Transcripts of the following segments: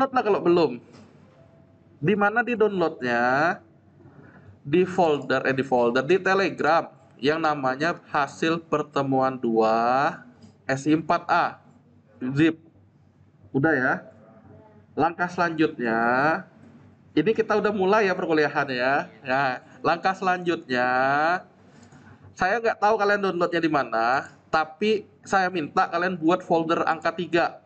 Download lah kalau belum. Di mana di downloadnya? Di Telegram yang namanya hasil pertemuan 2 SI4A zip. Udah ya. Langkah selanjutnya, ini kita udah mulai ya perkuliahan ya. Ya, langkah selanjutnya, saya nggak tahu kalian downloadnya di mana, tapi saya minta kalian buat folder angka 3.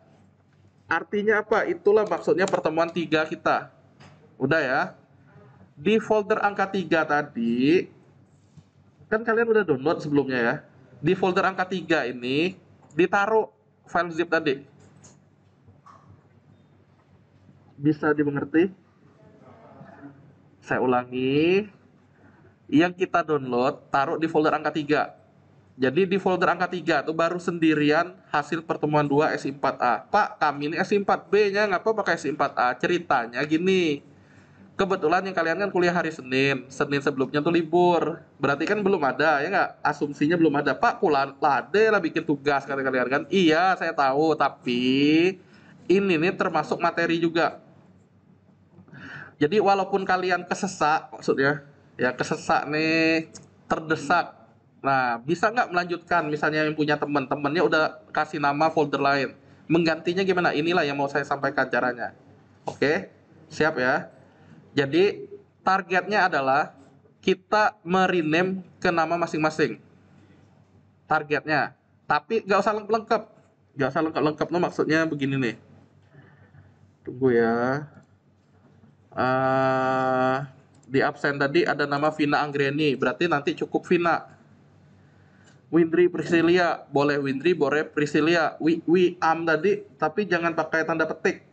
Artinya apa? Itulah maksudnya pertemuan 3 kita. Udah ya. Di folder angka 3 tadi, kan kalian udah download sebelumnya ya. Di folder angka 3 ini ditaruh file zip tadi. Bisa dimengerti? Saya ulangi. Yang kita download taruh di folder angka 3. Jadi di folder angka 3 itu baru sendirian hasil pertemuan 2 SI4A. Pak, kami ini SI4B-nya ngapa pakai SI4A? Ceritanya gini. Kebetulan yang kalian kan kuliah hari Senin. Senin sebelumnya tuh libur. Berarti kan belum ada, ya nggak? Asumsinya belum ada. Pak, lade lah bikin tugas kata kalian kan. Iya, saya tahu. Tapi ini nih termasuk materi juga. Jadi walaupun kalian kesesak, maksudnya, ya kesesak nih, terdesak. Nah, bisa nggak melanjutkan? Misalnya yang punya teman-temannya udah kasih nama folder lain. Menggantinya gimana? Inilah yang mau saya sampaikan caranya. Oke, siap ya? Jadi targetnya adalah kita merename ke nama masing-masing. Targetnya. Tapi nggak usah lengkap. Nggak usah lengkap-lengkap. No, maksudnya begini nih. Tunggu ya. Di absen tadi ada nama Vina Anggreni. Berarti nanti cukup Vina. Windri Priscilia. Boleh Windri, boleh Priscilia. We am tadi. Tapi jangan pakai tanda petik.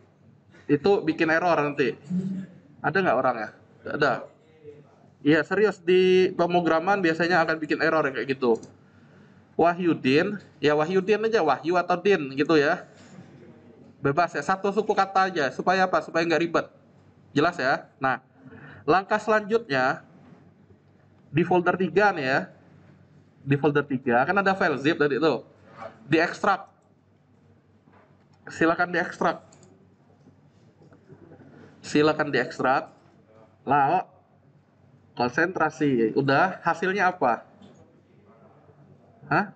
Itu bikin error nanti. Ada nggak orangnya? Nggak ada. Iya serius, di pemrograman biasanya akan bikin error kayak gitu. Wahyudin, ya Wahyudin aja, Wahyu atau Din gitu ya. Bebas ya, satu suku kata aja. Supaya apa? Supaya nggak ribet. Jelas ya? Nah, langkah selanjutnya di folder 3 nih ya. Di folder 3 kan ada file zip tadi itu. Diekstrak. Silakan diekstrak. Silakan diekstrak. Lalu konsentrasi. Udah, hasilnya apa? Hah?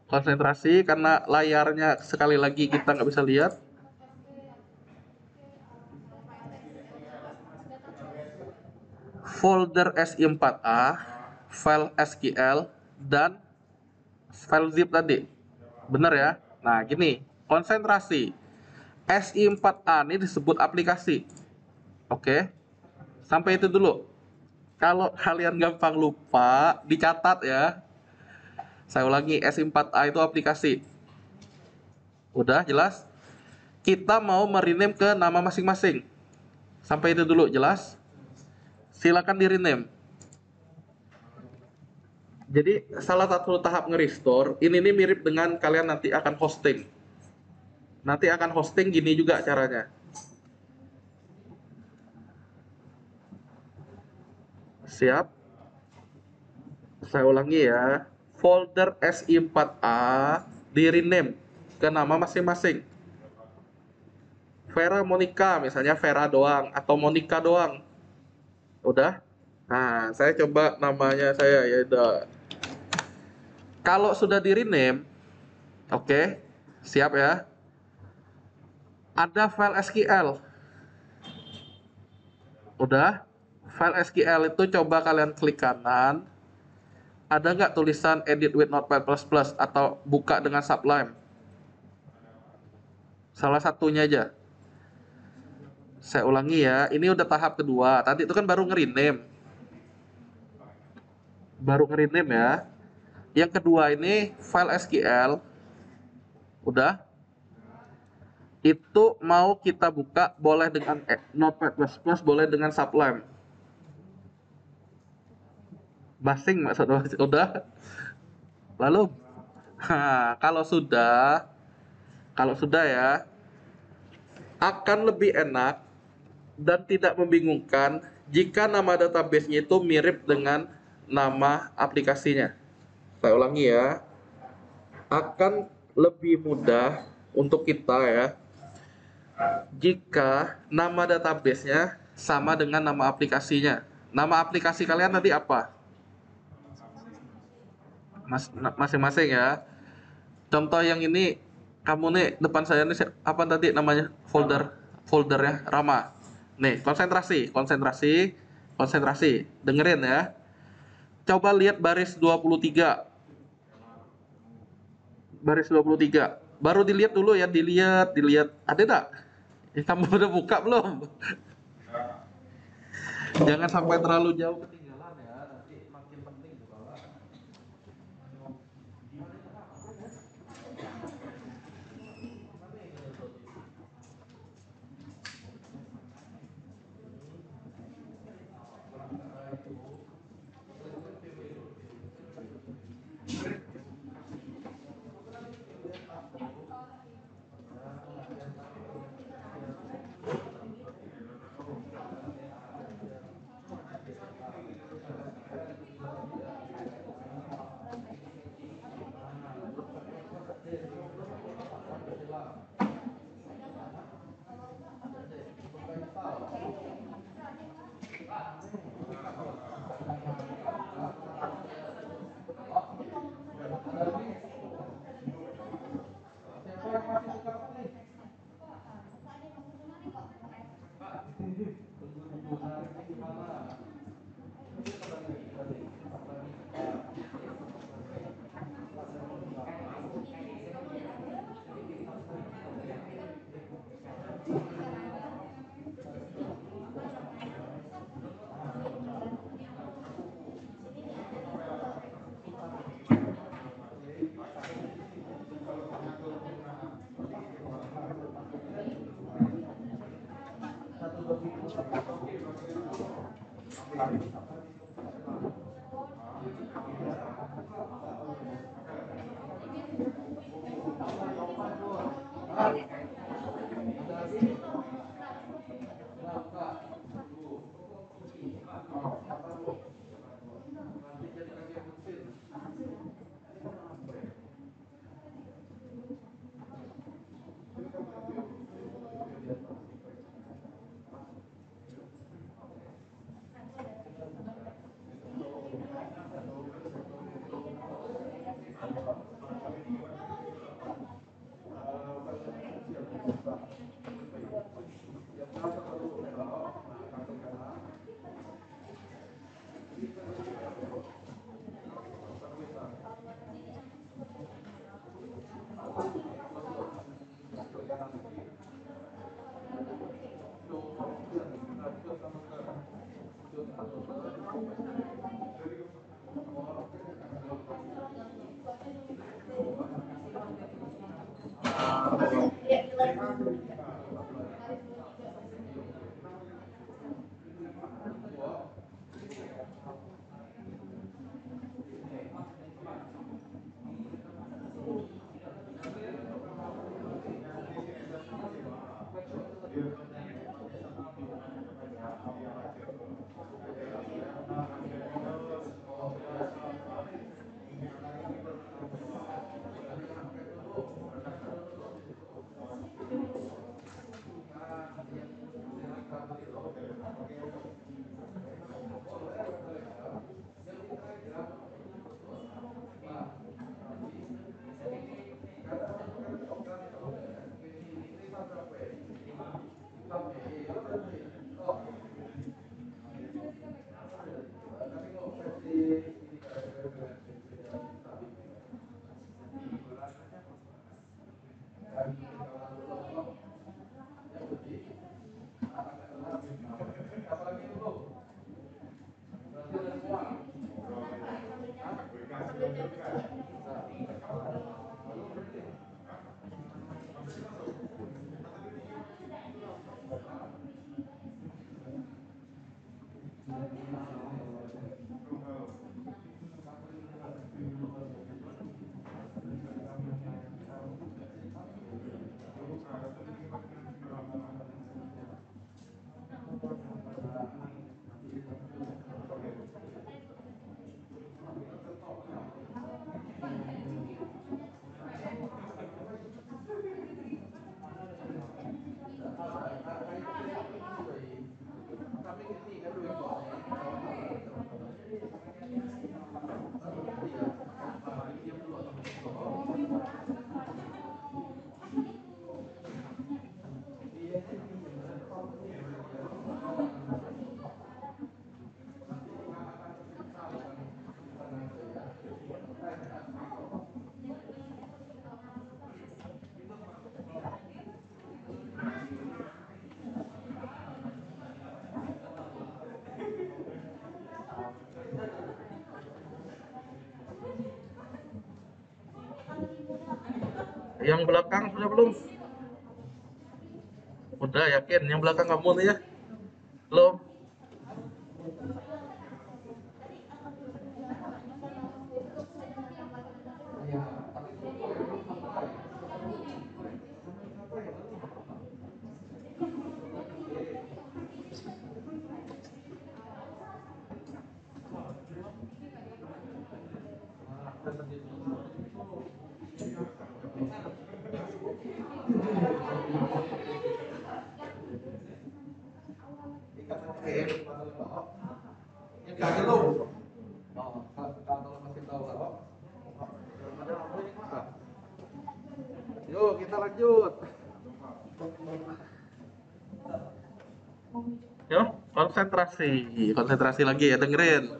Konsentrasi karena layarnya sekali lagi kita nggak bisa lihat. Folder SI4A, file SQL, dan file zip tadi. Bener ya? Nah, gini, konsentrasi. SI4A ini disebut aplikasi. Oke? Sampai itu dulu. Kalau kalian gampang lupa, dicatat ya. Saya ulangi, SI4A itu aplikasi. Udah jelas? Kita mau merename ke nama masing-masing. Sampai itu dulu, jelas? Silakan di rename. Jadi salah satu tahap nge-restore ini nih mirip dengan kalian nanti akan hosting. Nanti akan hosting gini juga caranya. Siap? Saya ulangi ya. Folder SI4A di rename ke nama masing-masing. Vera Monica misalnya Vera doang atau Monica doang. Udah? Nah, saya coba namanya saya ya udah. Kalau sudah di rename, oke, siap ya. Ada file SQL. Udah? File SQL itu coba kalian klik kanan. Ada nggak tulisan edit with Notepad++ atau buka dengan Sublime? Salah satunya aja. Saya ulangi ya, ini udah tahap kedua. Tadi itu kan baru nge-rename. Baru nge-rename ya. Yang kedua ini file SQL. Udah. Itu mau kita buka boleh dengan Notepad++, boleh dengan Sublime. Basing maksudnya udah. Lalu kalau sudah ya akan lebih enak dan tidak membingungkan jika nama database-nya itu mirip dengan nama aplikasinya. Saya ulangi ya. Akan lebih mudah untuk kita ya Jika nama database-nya sama dengan nama aplikasinya. Nama aplikasi kalian tadi apa? Masing-masing ya. Contoh yang ini, kamu nih depan saya nih apa tadi namanya? Foldernya Rama. Nih, konsentrasi, konsentrasi, konsentrasi. Dengerin ya. Coba lihat baris 23. Baris 23. Baru dilihat dulu ya, dilihat. Ada enggak? Kamu udah buka belum? Jangan sampai terlalu jauh ketinggalan ya, nanti makin penting juga lah. Yang belakang sudah belum? Udah yakin yang belakang kamu nih ya? Belum? Yuk kita lanjut. Yuk konsentrasi, konsentrasi lagi ya, dengerin.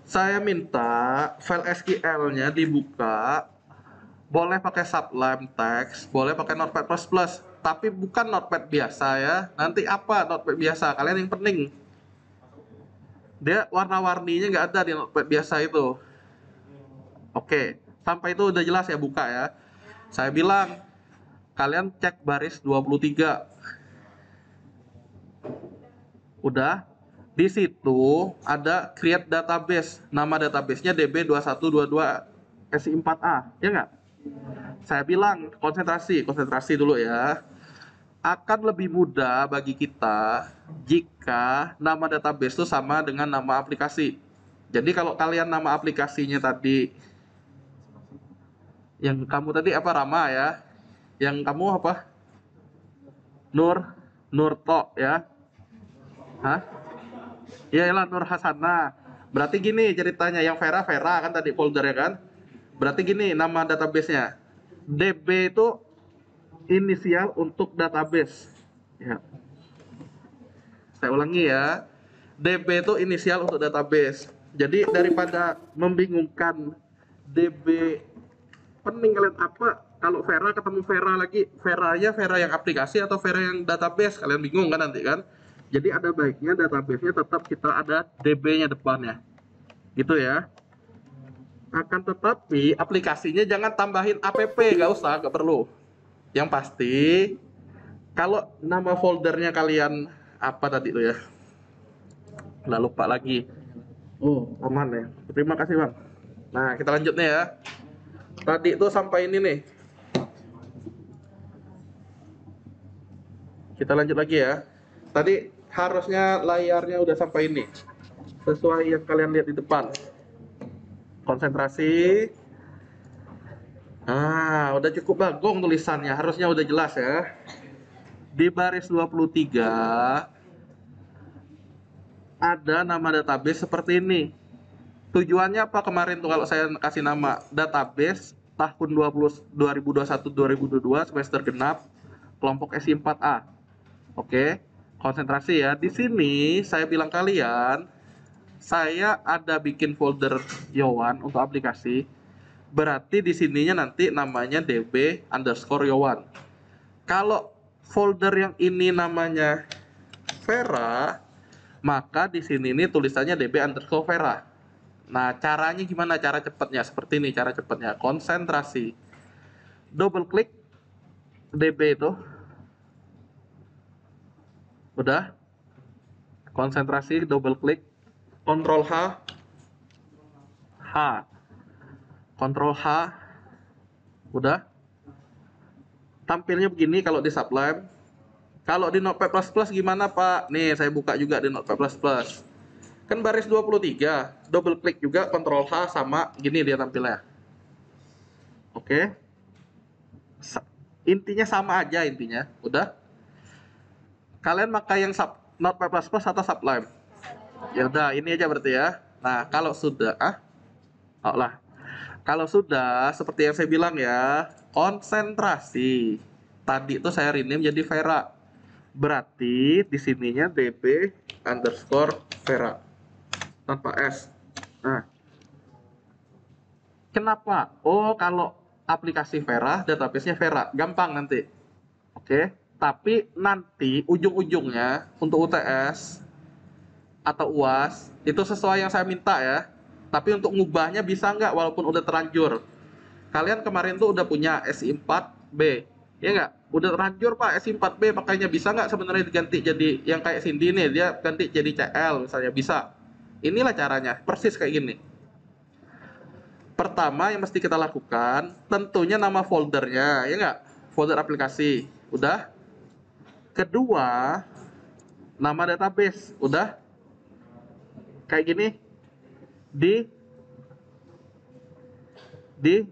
Saya minta file SQL-nya dibuka, boleh pakai Sublime Text, boleh pakai Notepad++, tapi bukan Notepad biasa ya. Nanti apa Notepad biasa? Kalian yang penting. Dia warna-warninya nggak ada di Notepad biasa itu. Oke, sampai itu udah jelas ya, buka ya. Saya bilang, kalian cek baris 23. Udah. Di situ ada create database. Nama databasenya DB2122 SI4A, ya nggak? Saya bilang konsentrasi, konsentrasi dulu ya. Akan lebih mudah bagi kita jika nama database itu sama dengan nama aplikasi. Jadi kalau kalian nama aplikasinya tadi, yang kamu tadi apa, Rama ya? Yang kamu apa? Nurto ya? Hah? Iyalah Nur Hasana. Berarti gini ceritanya, yang Vera kan tadi foldernya kan? Berarti gini nama databasenya. DB itu inisial untuk database. Ya. Saya ulangi ya. DB itu inisial untuk database. Jadi daripada membingungkan DB pening kalian apa, kalau Vera ketemu Vera lagi, Vera-nya Vera yang aplikasi atau Vera yang database, kalian bingung kan nanti kan? Jadi ada baiknya database-nya tetap kita ada DB-nya depannya. Gitu ya. Akan tetapi aplikasinya jangan tambahin app, nggak usah, nggak perlu. Yang pasti kalau nama foldernya kalian apa tadi tuh ya? Nggak lupa lagi. Oh, aman ya. Terima kasih Bang. Nah, kita lanjut nih ya. Tadi itu sampai ini nih. Kita lanjut lagi ya. Tadi harusnya layarnya udah sampai ini. Sesuai yang kalian lihat di depan. Konsentrasi. Nah, udah cukup bagong tulisannya. Harusnya udah jelas ya. Di baris 23 ada nama database seperti ini. Tujuannya apa kemarin tuh kalau saya kasih nama database tahun 2021-2022 semester genap kelompok SI4A. Oke, konsentrasi ya. Di sini saya bilang kalian, saya ada bikin folder Yowan untuk aplikasi. Berarti di sininya nanti namanya db_yowan. Kalau folder yang ini namanya Vera, maka di sini ini tulisannya db_vera. Nah, caranya gimana? Cara cepatnya seperti ini, cara cepatnya. Konsentrasi. Double klik DB itu. Udah. Konsentrasi, double klik. Ctrl H. H. Ctrl H. Udah. Tampilnya begini kalau di Sublime. Kalau di Notepad++ gimana, Pak? Nih, saya buka juga di Notepad++. Kan baris 23, double klik juga, Ctrl H, sama gini dia tampilnya. Oke. Intinya sama aja intinya, udah. Kalian pakai yang Notepad++ atau Sublime? Ya udah, ini aja berarti ya. Nah, kalau sudah, kalau sudah seperti yang saya bilang ya, konsentrasi. Tadi itu saya rename jadi Vera. Berarti di sininya db_vera tanpa S. Nah, kenapa? Oh, kalau aplikasi Vera, database-nya Vera, gampang nanti. Oke, tapi nanti ujung-ujungnya untuk UTS atau UAS itu sesuai yang saya minta ya. Tapi untuk ngubahnya bisa nggak walaupun udah terlanjur? Kalian kemarin tuh udah punya SI4B, ya nggak? Udah terlanjur Pak SI4B, makanya bisa nggak sebenarnya diganti jadi yang kayak Cindy nih, dia ganti jadi CL misalnya, bisa. Inilah caranya, persis kayak gini. Pertama yang mesti kita lakukan, tentunya nama foldernya, ya nggak? Folder aplikasi, udah. Kedua, nama database, udah. Kayak gini, di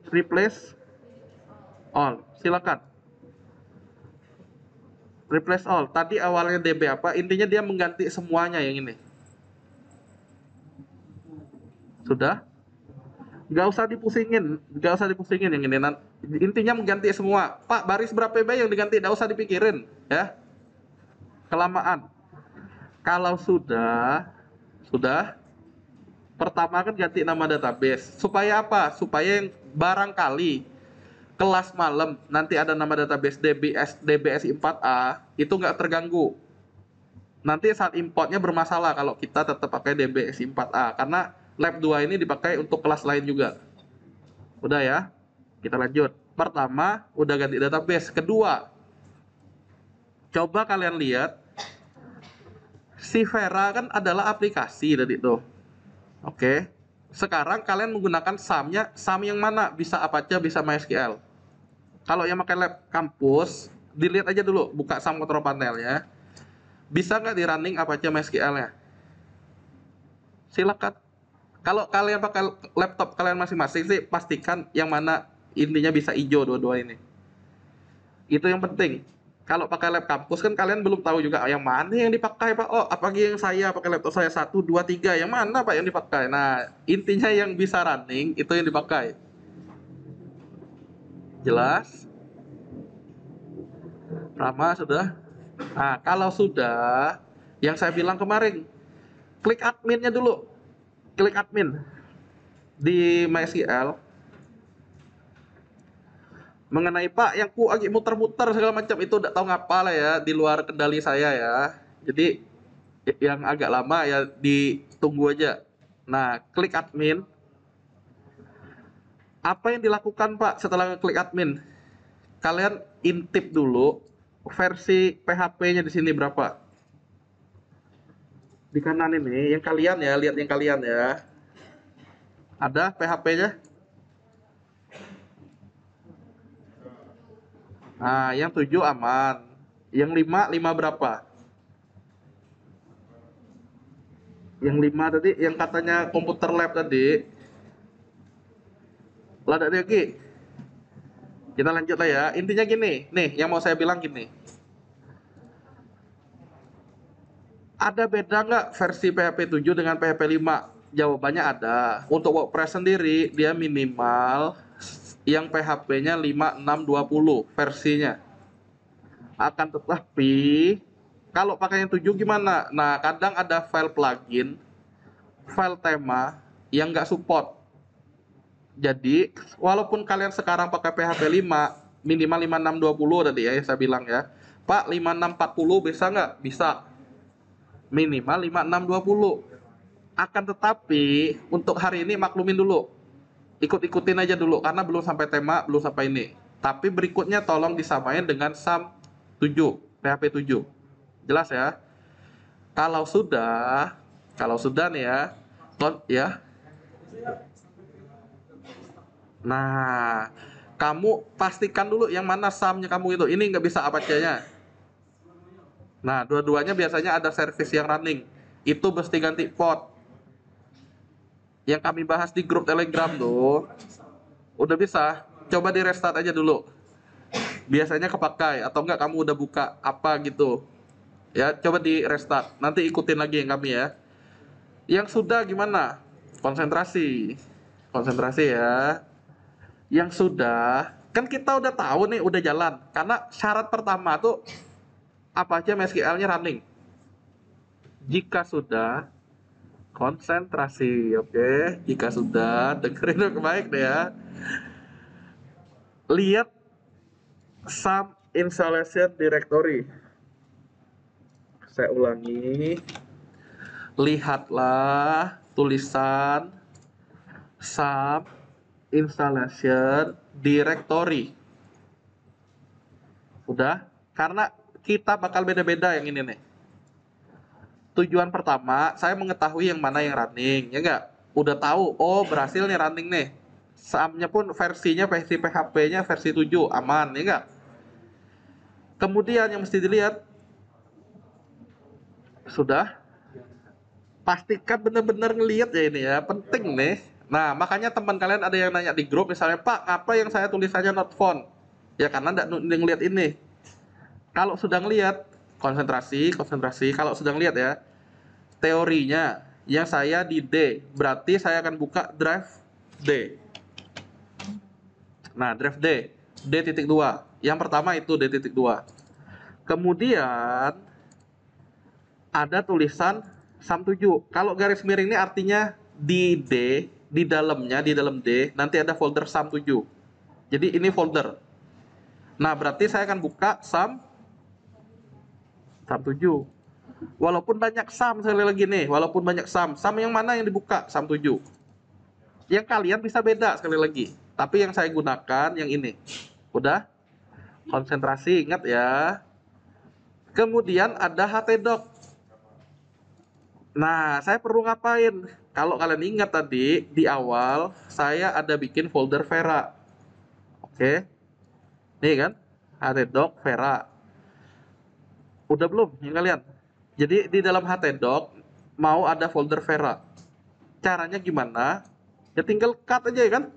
replace all, silakan. Replace all. Tadi awalnya DB apa? Intinya dia mengganti semuanya yang ini. Sudah? Nggak usah dipusingin yang ini. Intinya mengganti semua. Pak, baris berapa B yang diganti? Nggak usah dipikirin, ya. Kelamaan. Kalau sudah. Pertama kan ganti nama database. Supaya apa? Supaya yang barangkali kelas malam nanti ada nama database DBS 4A itu nggak terganggu. Nanti saat importnya bermasalah kalau kita tetap pakai DBS 4A karena lab 2 ini dipakai untuk kelas lain juga. Udah ya, kita lanjut. Pertama, udah ganti database. Kedua, coba kalian lihat, si Vera kan adalah aplikasi tadi tuh. Oke, sekarang kalian menggunakan SAM yang mana? Bisa Apache, bisa MySQL. Kalau yang pakai lab kampus, dilihat aja dulu, buka SAM control panelnya. Bisa nggak di running Apache MySQL-nya? Silakan. Kalau kalian pakai laptop kalian masing-masing sih, pastikan yang mana intinya bisa hijau dua-dua ini. Itu yang penting. Kalau pakai lab kampus kan kalian belum tahu juga yang mana yang dipakai Pak. Oh, apalagi yang saya pakai laptop saya 1, 2, 3, yang mana Pak yang dipakai. Nah, intinya yang bisa running itu yang dipakai. Jelas? Rama sudah? Nah, kalau sudah, yang saya bilang kemarin, klik adminnya dulu. Klik admin di MySQL. Mengenai Pak yang ku lagi muter-muter segala macam itu udah tahu ngapa lah ya, di luar kendali saya ya. Jadi yang agak lama ya ditunggu aja. Nah, klik admin. Apa yang dilakukan Pak setelah klik admin? Kalian intip dulu versi PHP-nya di sini berapa? Di kanan ini, yang kalian ya, lihat yang kalian ya. Ada PHP-nya? Nah, yang 7 aman. Yang 5 berapa? Yang 5 tadi, yang katanya komputer lab tadi. Lada lagi. Kita lanjut lah ya. Intinya gini, nih yang mau saya bilang gini. Ada beda nggak versi PHP 7 dengan PHP 5? Jawabannya ada. Untuk WordPress sendiri, dia minimal yang PHP-nya 5.6.20 versinya. Akan tetapi, kalau pakai yang 7 gimana? Nah, kadang ada file plugin, file tema yang nggak support. Jadi, walaupun kalian sekarang pakai PHP 5, minimal 5.6.20 tadi ya, saya bilang ya. Pak, 5.6.40 bisa nggak? Bisa. Minimal 5.6.20. Akan tetapi, untuk hari ini maklumin dulu. Ikut-ikutin aja dulu, karena belum sampai tema, belum sampai ini. Tapi berikutnya tolong disamain dengan SAM 7, PHP 7. Jelas ya? Kalau sudah nih ya, ya. Nah, kamu pastikan dulu yang mana SAM-nya kamu itu. Ini nggak bisa Apache-nya. Nah, dua-duanya biasanya ada service yang running. Itu mesti ganti port. Yang kami bahas di grup Telegram tuh, udah bisa. Coba di restart aja dulu. Biasanya kepakai atau enggak kamu udah buka apa gitu. Ya, coba di restart. Nanti ikutin lagi yang kami ya. Yang sudah gimana? Konsentrasi. Konsentrasi ya. Yang sudah, kan kita udah tahu nih, udah jalan. Karena syarat pertama tuh apa aja MySQL-nya running. Jika sudah, konsentrasi, oke. Jika sudah, dengerin baik deh ya. Lihat SAM installation directory. Saya ulangi. Lihatlah tulisan SAM installation directory. Udah, karena kita bakal beda-beda yang ini nih. Tujuan pertama, saya mengetahui yang mana yang running, ya enggak? Udah tahu, oh berhasil nih running nih. SAM-nya pun versi PHP-nya versi 7, aman, ya enggak? Kemudian yang mesti dilihat, sudah, pastikan benar-benar ngelihat ya ini ya, penting nih. Nah, makanya teman kalian ada yang nanya di grup misalnya, Pak, apa yang saya tulisannya not found? Ya karena enggak ngelihat ini. Kalau sudah ngelihat, konsentrasi. Kalau sudah ngelihat ya, teorinya yang saya di D, berarti saya akan buka drive D. Nah, drive D.2. Yang pertama itu D.2. Kemudian ada tulisan SAM7. Kalau garis miring ini artinya di D, di dalam D, nanti ada folder SAM7. Jadi ini folder. Nah, berarti saya akan buka SAM7. Walaupun banyak SAM sekali lagi nih, walaupun banyak SAM. SAM yang mana yang dibuka? SAM7. Yang kalian bisa beda sekali lagi. Tapi yang saya gunakan yang ini. Udah? Konsentrasi, ingat ya. Kemudian ada htdoc. Nah, saya perlu ngapain? Kalau kalian ingat tadi, di awal saya ada bikin folder Vera. Oke. Nih kan? Htdoc Vera. Udah belum yang kalian? Jadi di dalam htdoc mau ada folder Vera. Caranya gimana? Ya tinggal cut aja ya kan?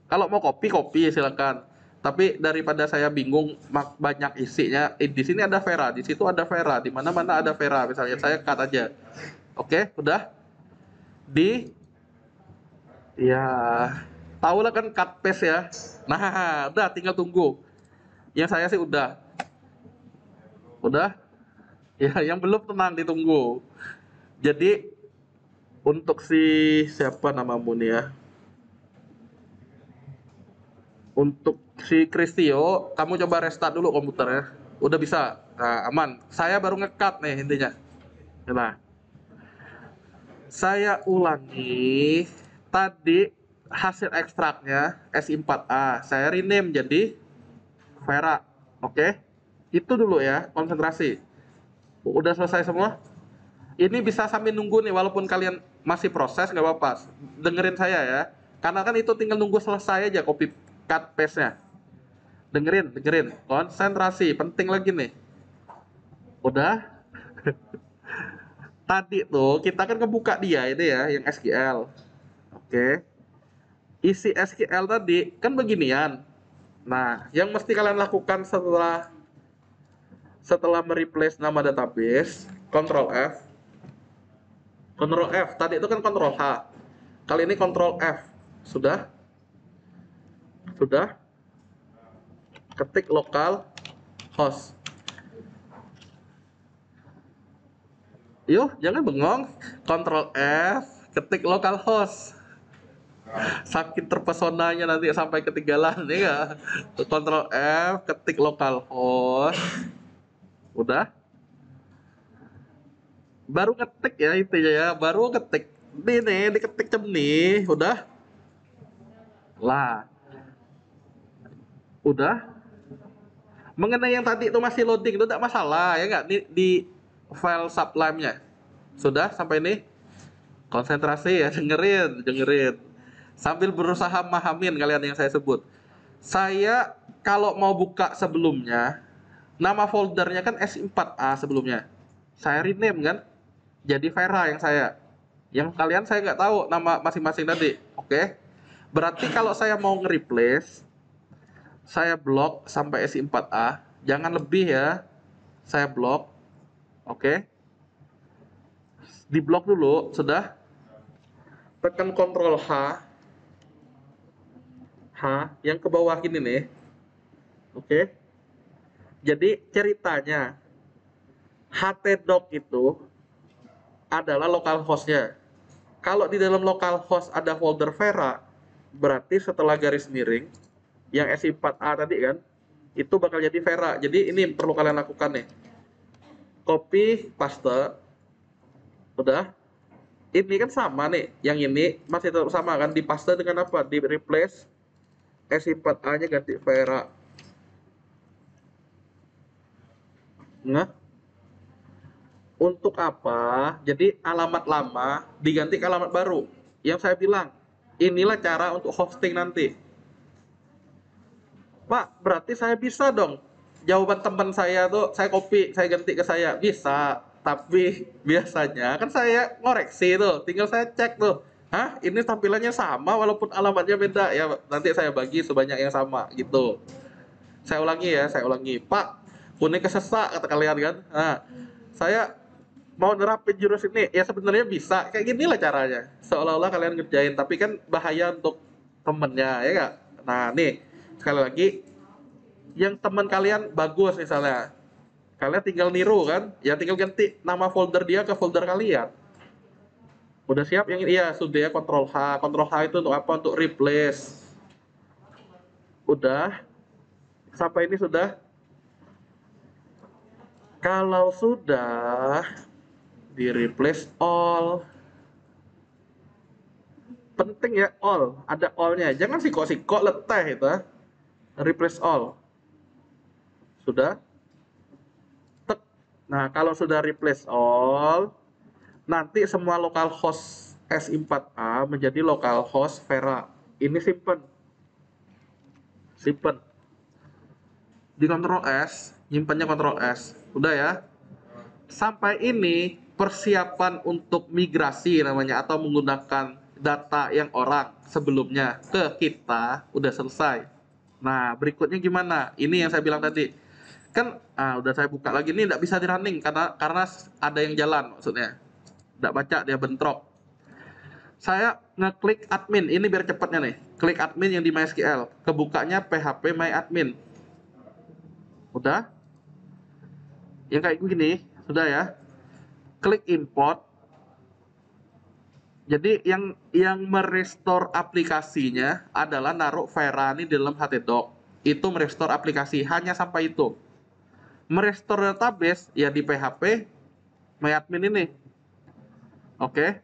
Kalau mau copy silakan. Tapi daripada saya bingung banyak isinya, di sini ada Vera, di situ ada Vera, di mana-mana ada Vera. Misalnya saya cut aja. Oke, udah. Di ya tahu lah kan cut paste ya. Nah, udah tinggal tunggu. Yang saya sih udah. Udah. Ya, yang belum tenang ditunggu. Jadi untuk si siapa namamu nih ya? Untuk si Kristio, kamu coba restart dulu komputernya. Udah bisa. Nah, aman. Saya baru nge-cut nih intinya. Nah, saya ulangi tadi hasil ekstraknya SI4A. Saya rename jadi Vera. Oke. Itu dulu ya, konsentrasi. Udah selesai semua? Ini bisa sambil nunggu nih, walaupun kalian masih proses nggak apa-apa. Dengerin saya ya. Karena kan itu tinggal nunggu selesai aja copy cut paste-nya. Dengerin. Konsentrasi, penting lagi nih. Udah? Tadi tuh kita kan ngebuka dia ini ya, yang SQL. Oke. Isi SQL tadi kan beginian. Nah, yang mesti kalian lakukan setelah mereplace nama database, Ctrl F. Ctrl F, tadi itu kan Ctrl H. Kali ini Ctrl F. Sudah? Sudah? Ketik lokal host. Yuk, jangan bengong. Ctrl F, ketik lokal host. Sakit terpesonanya nanti sampai ketinggalan ya. Ctrl F, ketik lokal host. Udah? Baru ketik ya intinya ya, baru ketik. Ini diketik jam nih, udah? Lah, udah? Mengenai yang tadi itu masih loading itu tidak masalah ya nggak di file sublime-nya. Sudah sampai ini? Konsentrasi ya, dengerin. Sambil berusaha mahamin kalian yang saya sebut. Saya kalau mau buka sebelumnya, nama foldernya kan S4A sebelumnya. Saya rename kan, jadi Vera yang saya. Yang kalian saya nggak tahu nama masing-masing tadi. Oke? Berarti kalau saya mau nge-replace, saya blok sampai SI4A. Jangan lebih ya. Saya blok. Oke? Di blok dulu, sudah. Tekan Ctrl H. Yang ke bawah gini nih. Oke? Jadi ceritanya htdoc itu adalah localhost-nya. Kalau di dalam localhost ada folder Vera, berarti setelah garis miring yang SI4A tadi kan, itu bakal jadi Vera. Jadi ini perlu kalian lakukan nih. Copy, paste. Udah. Ini kan sama nih, yang ini masih tetap sama kan, dipaste dengan apa? Di replace S4A-nya ganti Vera. Nah, untuk apa? Jadi alamat lama diganti ke alamat baru. Yang saya bilang, inilah cara untuk hosting nanti. Pak, berarti saya bisa dong. Jawaban teman saya tuh, saya copy, saya ganti ke saya. Bisa, tapi biasanya kan saya ngoreksi tuh, tinggal saya cek tuh. Hah, ini tampilannya sama walaupun alamatnya beda ya. Nanti saya bagi sebanyak yang sama gitu. Saya ulangi ya, saya ulangi. Pak, kuning kesesak kata kalian kan. Nah, saya mau nerapin jurus ini ya sebenarnya bisa kayak gini lah caranya, seolah-olah kalian ngerjain tapi kan bahaya untuk temennya ya nggak. Nah nih sekali lagi, yang teman kalian bagus misalnya, kalian tinggal niru kan ya, tinggal ganti nama folder dia ke folder kalian. Udah siap yang ini? Iya sudah ya. Kontrol H itu untuk apa? Untuk replace. Udah sampai ini sudah. Kalau sudah, di replace all. Penting ya, all, ada all-nya, jangan sikok-sikok leteh itu. Replace all sudah. Tek. Nah kalau sudah replace all, nanti semua localhost S4A menjadi localhost Vera. Ini simpen, simpen di Ctrl S, nyimpannya Ctrl S. Udah ya. Sampai ini persiapan untuk migrasi namanya, atau menggunakan data yang orang sebelumnya ke kita udah selesai. Nah, berikutnya gimana? Ini yang saya bilang tadi. Kan udah saya buka lagi nih, tidak bisa di running karena ada yang jalan maksudnya. Tidak baca, dia bentrok. Saya ngeklik admin, ini biar cepatnya nih. Klik admin yang di MySQL. Kebukanya PHP My Admin. Udah? Yang kayak gini, sudah ya. Klik import. Jadi yang merestore aplikasinya adalah naruh Vera ini di dalam htdoc. Itu merestore aplikasi, hanya sampai itu. Merestore database ya di PHP MyAdmin ini. Oke.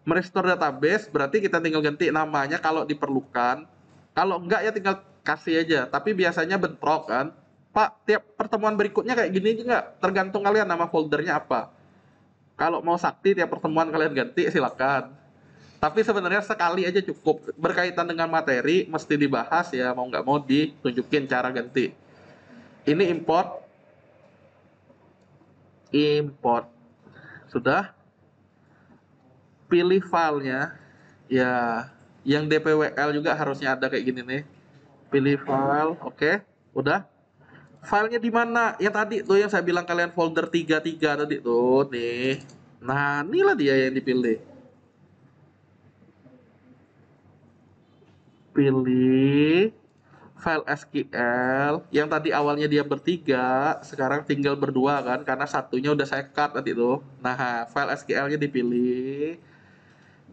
Merestore database berarti kita tinggal ganti namanya kalau diperlukan. Kalau enggak ya tinggal kasih aja. Tapi biasanya bentrok kan. Pak, tiap pertemuan berikutnya kayak gini juga, tergantung kalian nama foldernya apa. Kalau mau sakti tiap pertemuan kalian ganti silakan. Tapi sebenarnya sekali aja cukup. Berkaitan dengan materi mesti dibahas ya, mau nggak mau ditunjukin cara ganti. Ini import, import. Sudah. Pilih filenya. Ya, yang DPWL juga harusnya ada kayak gini nih. Pilih file, oke. Udah. Filenya di mana? Yang tadi tuh yang saya bilang kalian folder 33 tadi tuh, nih. Nah, inilah dia yang dipilih. Pilih file SQL yang tadi awalnya dia bertiga, sekarang tinggal berdua kan, karena satunya udah saya cut tadi tuh. Nah, file SQL-nya dipilih,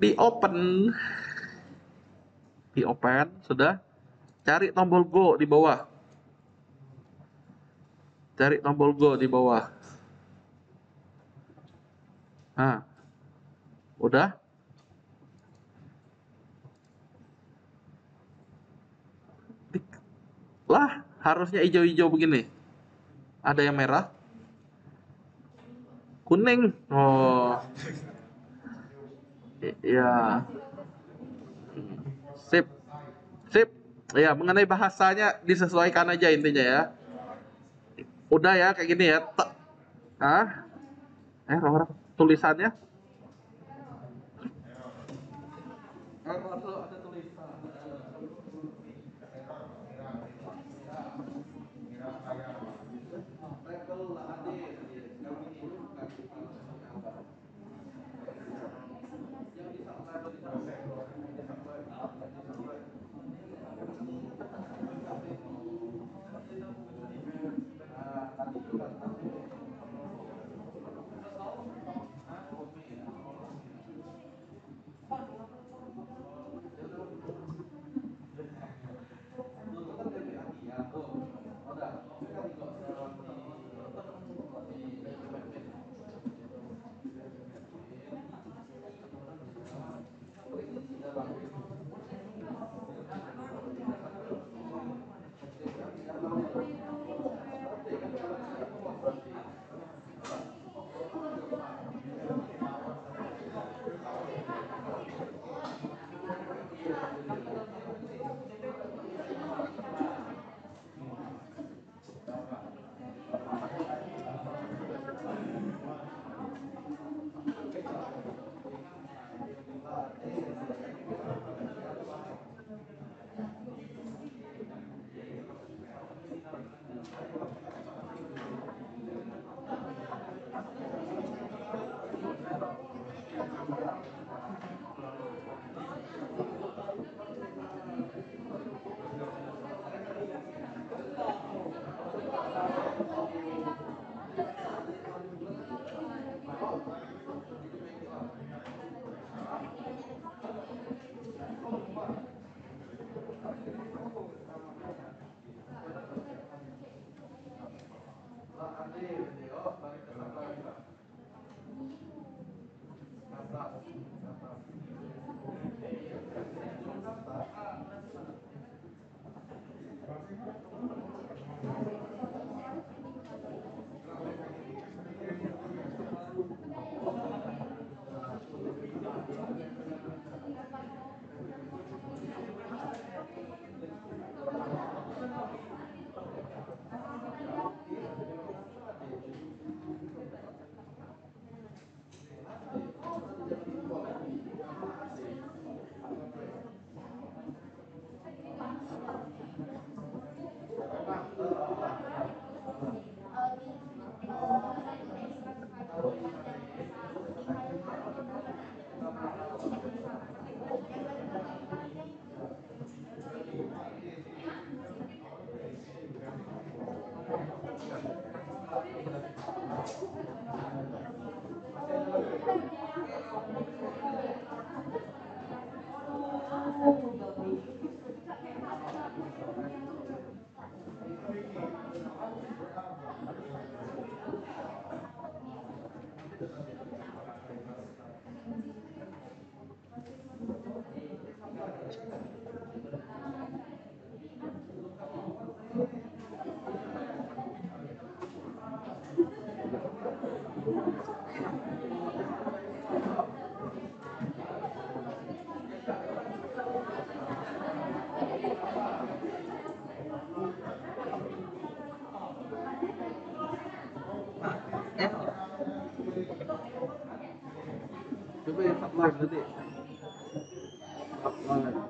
di open, sudah. Cari tombol go di bawah. Cari tombol go di bawah. Nah, udah. Lah, harusnya hijau-hijau begini. Ada yang merah, kuning. Oh, ya. Sip. Sip. Ya, mengenai bahasanya disesuaikan aja intinya ya. Udah ya kayak gini ya. Ah, orang tulisannya. Ada tulisan.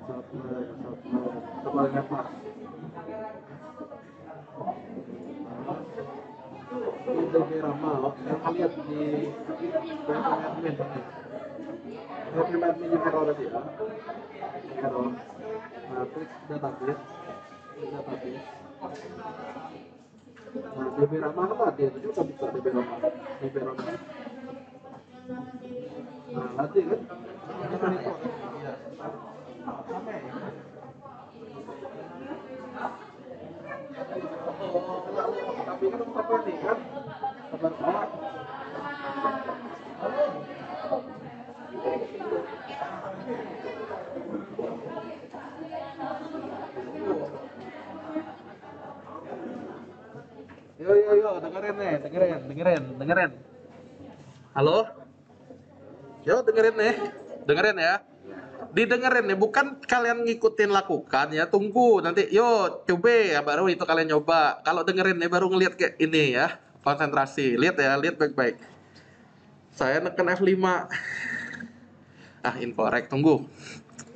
Coba lihat Mas. Ini DB Ramal, yang lihat di admin ini. Admin yang error tadi ya. Error. Nah, klik database. Database. Nah, DB Ramal tadi itu juga bisa DB Ramal. DB Ramal. Nah, nanti kan kita report kan? Iya. Sama ya. Tapi kan apa nih kan? Kabar baik. Yo, dengerin nih, dengerin. Halo? Yo, dengerin ya. Didengerin nih, bukan kalian ngikutin lakukan ya, tunggu nanti, yo coba ya baru itu kalian nyoba. Kalau dengerin nih baru ngeliat kayak ini ya, konsentrasi, lihat ya, lihat baik-baik. Saya neken F5. Incorrect, tunggu.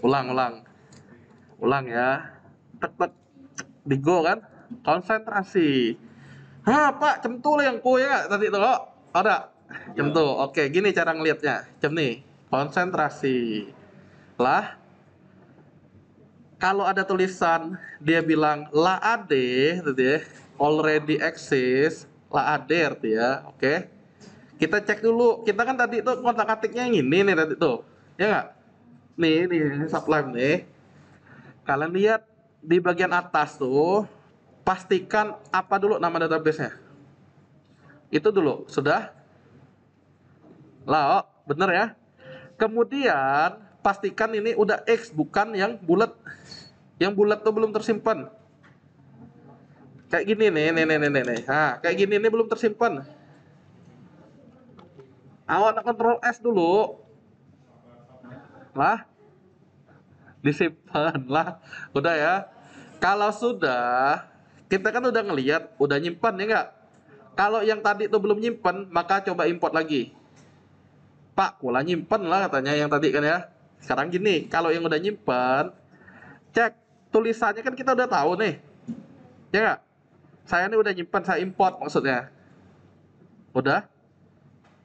Ulang ya. Tek, di go kan, konsentrasi. Pak, centul yang ku ya tadi tuh, ada centul. Oke, gini cara ngelihatnya, nih, konsentrasi. Lah, kalau ada tulisan dia bilang la ad gitu ya, already exist, la ad arti ya. Oke, kita cek dulu, kita kan tadi tuh kontak atiknya yang ini nih tadi tuh, ya nggak? Nih Sublime nih, kalian lihat di bagian atas tuh, pastikan apa dulu nama databasenya, itu dulu sudah lah. Bener ya. Kemudian pastikan ini udah X, bukan yang bulat. Yang bulat tuh belum tersimpan. Kayak gini nih. Nah, kayak gini nih belum tersimpan. Awak kontrol S dulu. Lah. Disimpan lah. Udah ya. Kalau sudah, kita kan udah ngelihat, udah nyimpan ya enggak? Kalau yang tadi tuh belum nyimpan, maka coba import lagi. Pak, pula nyimpan lah katanya yang tadi kan ya. Sekarang gini, kalau yang udah nyimpan, cek tulisannya kan kita udah tahu nih, ya nggak? Saya ini udah nyimpan, saya import maksudnya. Udah.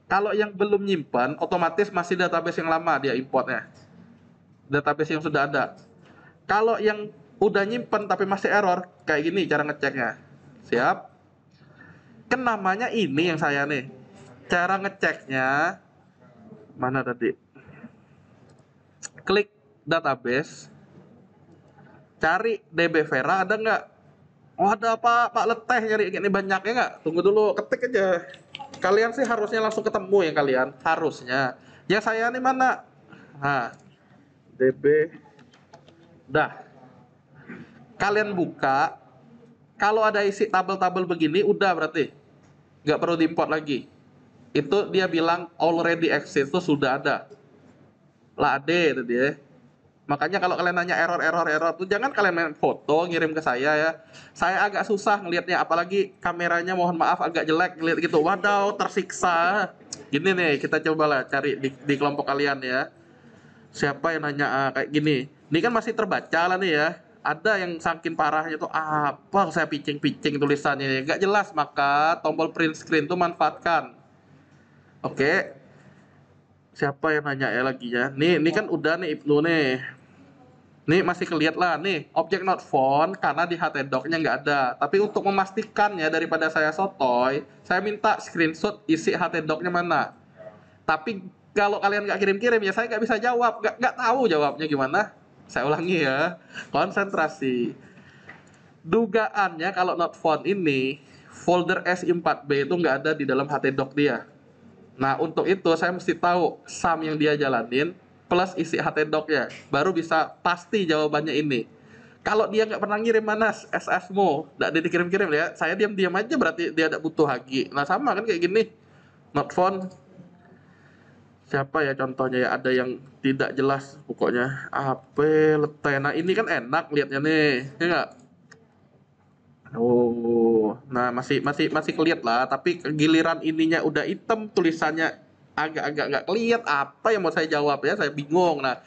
Kalau yang belum nyimpan, otomatis masih database yang lama dia importnya. Database yang sudah ada. Kalau yang udah nyimpan tapi masih error, kayak gini cara ngeceknya. Siap? Kan namanya ini yang saya nih. Cara ngeceknya mana tadi? Klik database. Cari DB Vera ada nggak? Oh ada Pak Leteh nyari ini banyak ya nggak? Tunggu dulu, ketik aja. Kalian sih harusnya langsung ketemu ya kalian, harusnya. Ya saya nih mana? Nah, DB. Dah. Kalian buka. Kalau ada isi tabel-tabel begini, udah berarti nggak perlu diimport lagi. Itu dia bilang already exist itu sudah ada. Lah ade itu dia. Makanya kalau kalian nanya error tuh jangan kalian main foto ngirim ke saya ya. Saya agak susah ngelihatnya, apalagi kameranya mohon maaf agak jelek ngeliat gitu. Wadaw, tersiksa. Gini nih, kita cobalah cari di kelompok kalian ya. Siapa yang nanya kayak gini? Ini kan masih terbaca lah nih ya. Ada yang saking parahnya tuh apa saya picing-picing tulisannya, nggak jelas, maka tombol print screen tuh manfaatkan. Oke. Siapa yang nanya ya lagi ya? Ini kan udah nih Ibnu nih. Nih masih kelihatan lah nih objek not found karena di htdoc-nya nggak ada. Tapi untuk memastikannya daripada saya sotoy, saya minta screenshot isi htdoc-nya mana. Tapi kalau kalian nggak kirim-kirim ya saya nggak bisa jawab, nggak tahu jawabnya gimana. Saya ulangi ya, konsentrasi. Dugaannya kalau not found ini folder SI4B itu nggak ada di dalam htdoc dia. Nah, untuk itu saya mesti tahu sum yang dia jalanin plus isi htdoc-nya. Baru bisa pasti jawabannya ini. Kalau dia nggak pernah ngirim mana SS-mu, nggak dikirim-kirim ya, saya diam-diam aja berarti dia ada butuh lagi. Nah, sama kan kayak gini. Not found. Siapa ya contohnya ya? Ada yang tidak jelas pokoknya. Apa leteh. Nah, ini kan enak lihatnya nih. Ya nggak? Oh, nah masih keliat lah, tapi giliran ininya udah hitam, tulisannya agak-agak nggak keliat, apa yang mau saya jawab ya, saya bingung. Nah,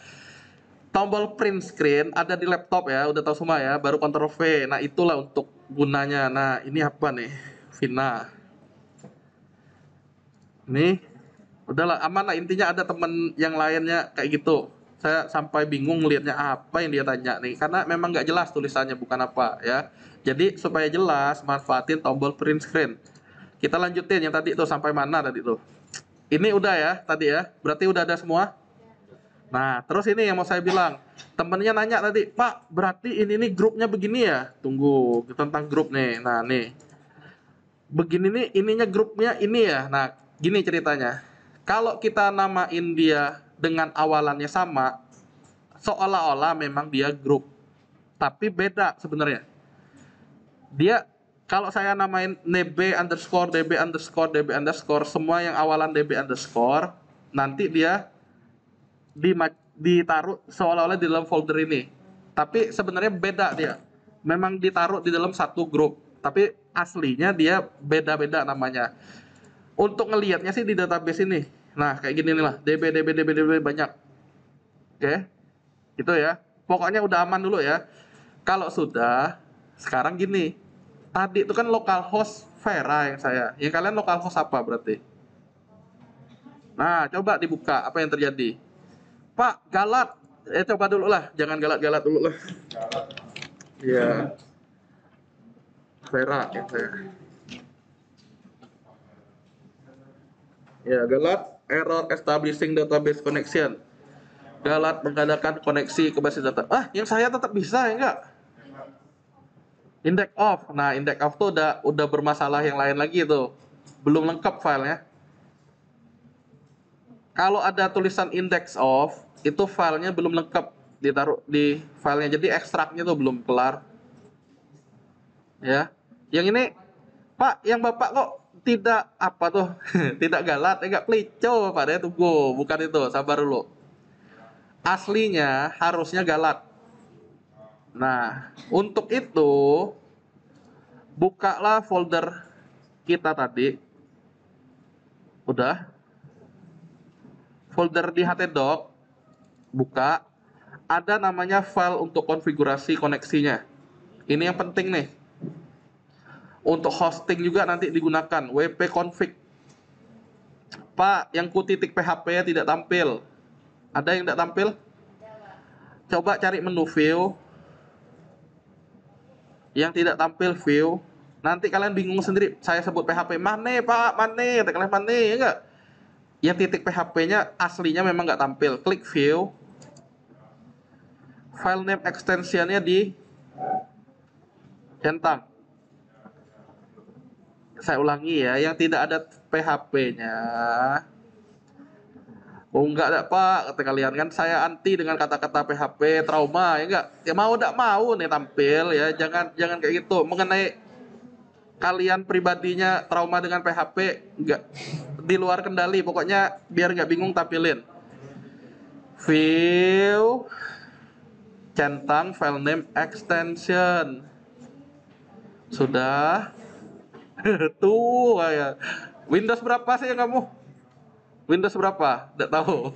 Tombol print screen ada di laptop ya, udah tahu semua ya, baru Ctrl V. Nah, itulah untuk gunanya. Nah, ini apa nih? Vina. Nih, udahlah aman lah, intinya ada temen yang lainnya kayak gitu. Saya sampai bingung liatnya apa yang dia tanya nih, karena memang nggak jelas tulisannya bukan apa ya. Jadi supaya jelas, manfaatin tombol print screen. Kita lanjutin yang tadi tuh sampai mana tadi tuh. Ini udah ya tadi ya, berarti udah ada semua. Nah, terus ini yang mau saya bilang. Temennya nanya tadi, Pak, berarti ini nih grupnya begini ya? Tunggu, tentang grup nih. Nah, nih. Begini nih, ininya grupnya ini ya. Nah, gini ceritanya. Kalau kita namain dia dengan awalannya sama, seolah-olah memang dia grup. Tapi beda sebenarnya. Dia kalau saya namain db underscore db underscore db underscore semua yang awalan db underscore, nanti dia ditaruh seolah-olah di dalam folder ini. Tapi sebenarnya beda dia. Memang ditaruh di dalam satu grup, tapi aslinya dia beda-beda namanya. Untuk ngelihatnya sih di database ini. Nah, kayak gini nih lah, DB DB DB DB banyak. Oke. Itu ya. Pokoknya udah aman dulu ya. Kalau sudah, sekarang gini. Tadi itu kan localhost Vera yang saya. Yang kalian localhost apa berarti? Nah, coba dibuka apa yang terjadi. Pak, galat. Coba dulu lah, jangan galat-galat dulu lah. Iya, Vera yang saya. Ya, galat error establishing database connection. Galat mengadakan koneksi ke basis data. Ah, yang saya tetap bisa ya enggak? Index off. Nah, index off tuh udah bermasalah yang lain lagi tuh. Belum lengkap filenya. Kalau ada tulisan index off, itu filenya belum lengkap ditaruh di filenya. Jadi ekstraknya tuh belum kelar. Ya. Yang ini, Pak, yang Bapak kok tidak apa tuh? Tidak galat, enggak pelico, Pak. Ya tunggu, bukan itu. Sabar dulu. Aslinya harusnya galat. Nah, untuk itu bukalah folder kita tadi. Udah. Folder di htdoc, buka. Ada namanya file untuk konfigurasi koneksinya. Ini yang penting nih. Untuk hosting juga nanti digunakan wp-config. Pak, yang titik php nya tidak tampil. Ada yang tidak tampil? Coba cari menu view. Yang tidak tampil view. Nanti kalian bingung sendiri. Saya sebut PHP mana Pak, mana? Kata kalian mana ya enggak? Yang titik PHP-nya aslinya memang nggak tampil. Klik view. File name extensionnya di centang. Saya ulangi ya, yang tidak ada PHP-nya. Oh enggak ada Pak, kata kalian kan saya anti dengan kata-kata PHP trauma ya enggak? Ya mau enggak mau nih tampil ya, jangan jangan kayak gitu. Mengenai kalian pribadinya trauma dengan PHP enggak di luar kendali, pokoknya biar enggak bingung tampilin. View centang file name extension. Sudah. Tuh ya. Windows berapa sih yang kamu? Windows berapa? Enggak tahu.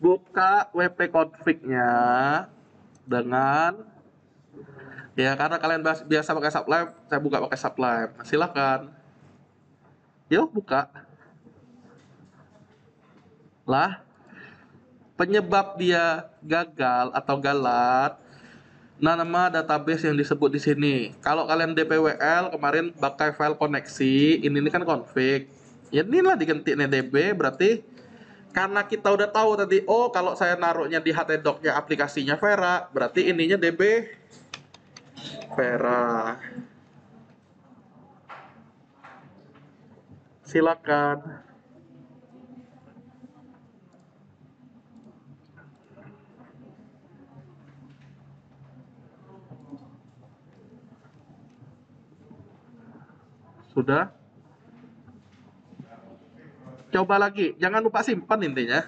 Buka wp config-nya dengan ya karena kalian biasa pakai sublime, saya buka pakai sublime. Silakan. Yuk buka. Lah, penyebab dia gagal atau galat, nama database yang disebut di sini. Kalau kalian dpwl kemarin pakai file koneksi, ini kan config. Ya inilah diganti nih db, berarti karena kita udah tahu tadi, oh kalau saya naruhnya di htdoc-nya aplikasinya Vera, berarti ininya db Vera. Silakan. Sudah? Coba lagi, jangan lupa simpan intinya.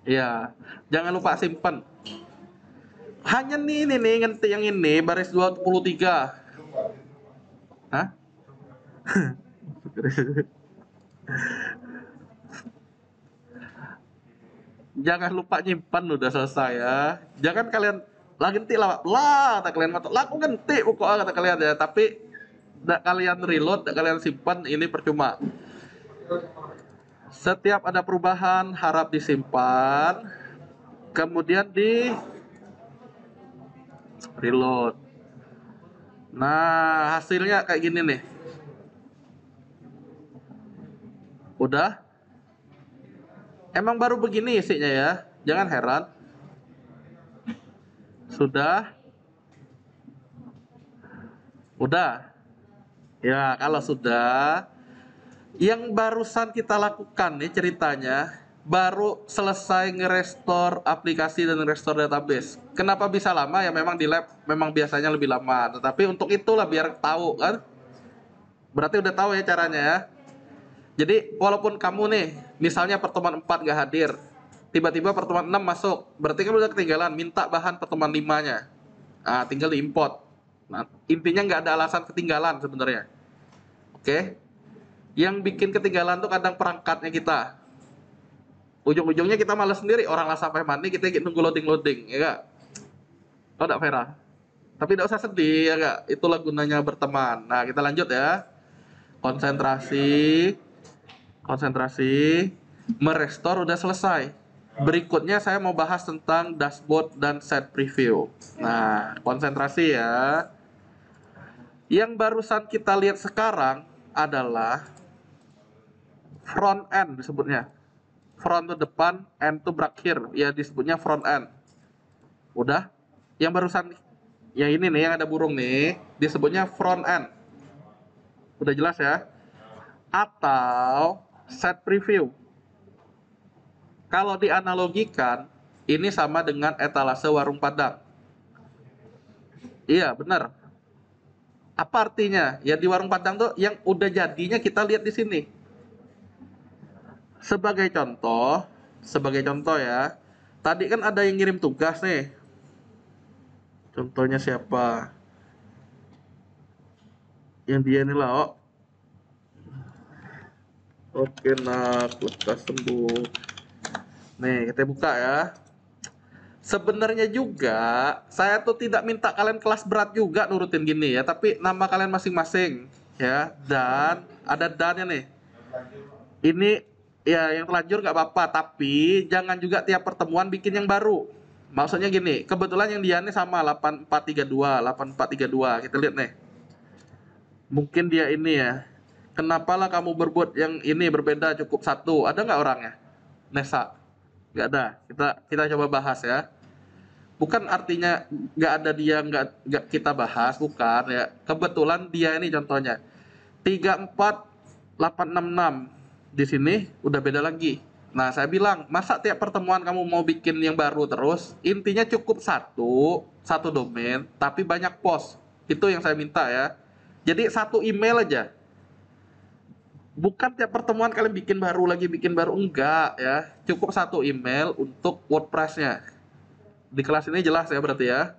Iya, jangan lupa simpan. Hanya nih, ini nih, ngerti yang ini, baris 23. Hah? Jangan lupa nyimpan, udah selesai ya. Jangan kalian lah ganti lah kata kalian lah aku ganti pokoknya kata kalian ya, tapi tidak kalian reload, tidak kalian simpan, ini percuma. Setiap ada perubahan harap disimpan, kemudian di reload. Nah, hasilnya kayak gini nih. Udah? Emang baru begini isinya ya. Jangan heran. Sudah? Udah? Ya, kalau sudah, yang barusan kita lakukan nih ceritanya, baru selesai nge-restore aplikasi dan nge-restore database. Kenapa bisa lama? Ya memang di lab memang biasanya lebih lama. Tetapi untuk itulah biar tahu kan. Berarti udah tahu ya caranya ya. Jadi walaupun kamu nih, misalnya pertemuan 4 gak hadir, tiba-tiba pertemuan 6 masuk, berarti kan udah ketinggalan, minta bahan pertemuan 5-nya. Nah, tinggal diimport. Nah, intinya nggak ada alasan ketinggalan sebenarnya. Oke? Yang bikin ketinggalan tuh kadang perangkatnya kita. Ujung-ujungnya kita malas sendiri, orang lah sampai mandi, kita nunggu loading-loading, ya gak? Oh, enggak, Vera? Tapi tidak usah sedih, ya gak? Itulah gunanya berteman. Nah, kita lanjut ya. Konsentrasi, konsentrasi, merestore udah selesai. Berikutnya saya mau bahas tentang dashboard dan set preview. Nah, konsentrasi ya. Yang barusan kita lihat sekarang adalah front end disebutnya. Front itu depan, end itu berakhir. Ya disebutnya front end. Udah? Yang barusan, yang ini nih, yang ada burung nih, disebutnya front end. Udah jelas ya? Atau set preview. Kalau dianalogikan, ini sama dengan etalase warung Padang. Iya, benar. Apa artinya? Ya di warung Padang tuh yang udah jadinya kita lihat di sini. Sebagai contoh ya. Tadi kan ada yang ngirim tugas nih. Contohnya siapa? Yang dia nih lah, oh. Oke, nak, lekas sembuh. Nih, kita buka ya. Sebenarnya juga saya tuh tidak minta kalian kelas berat juga nurutin gini ya, tapi nama kalian masing-masing ya, dan ada dannya nih. Ini ya yang terlanjur nggak apa-apa, tapi jangan juga tiap pertemuan bikin yang baru. Maksudnya gini, kebetulan yang dia nih sama 8432. Kita lihat nih. Mungkin dia ini ya. Kenapalah kamu berbuat yang ini berbeda cukup satu? Ada nggak orangnya? Nesa? Nggak ada. Kita coba bahas ya. Bukan artinya nggak ada dia nggak kita bahas, bukan ya. Kebetulan dia ini contohnya 34866 di sini udah beda lagi. Nah saya bilang masa tiap pertemuan kamu mau bikin yang baru terus? Intinya cukup satu domain tapi banyak post. Itu yang saya minta ya. Jadi satu email aja. Bukan tiap pertemuan kalian bikin baru enggak ya. Cukup satu email untuk WordPress-nya. Di kelas ini jelas ya berarti ya.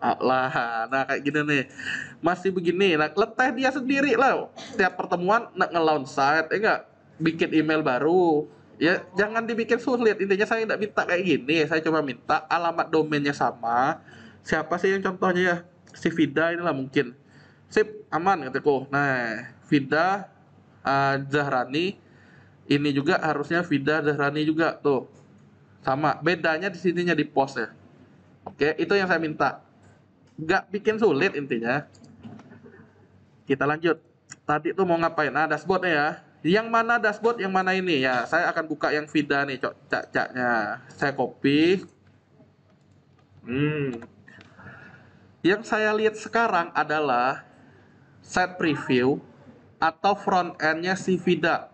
Lah, nah kayak gini nih. Masih begini, nah leteh dia sendiri lah. Tiap pertemuan nak nge-launch site, enggak bikin email baru. Ya jangan dibikin sulit. Intinya saya tidak minta kayak gini. Saya cuma minta alamat domainnya sama. Siapa sih yang contohnya ya? Si Vida inilah mungkin. Sip, aman kataku. Nah, Vida Zahrani. Ini juga harusnya Vida Zahrani juga tuh. Sama. Bedanya di sininya di post ya. Oke, itu yang saya minta. Nggak bikin sulit intinya. Kita lanjut. Tadi tuh mau ngapain? Nah, dashboardnya ya. Yang mana dashboard, yang mana ini ya? Saya akan buka yang Vida nih, cak-caknya. Saya copy. Yang saya lihat sekarang adalah set preview atau front end-nya si Vida.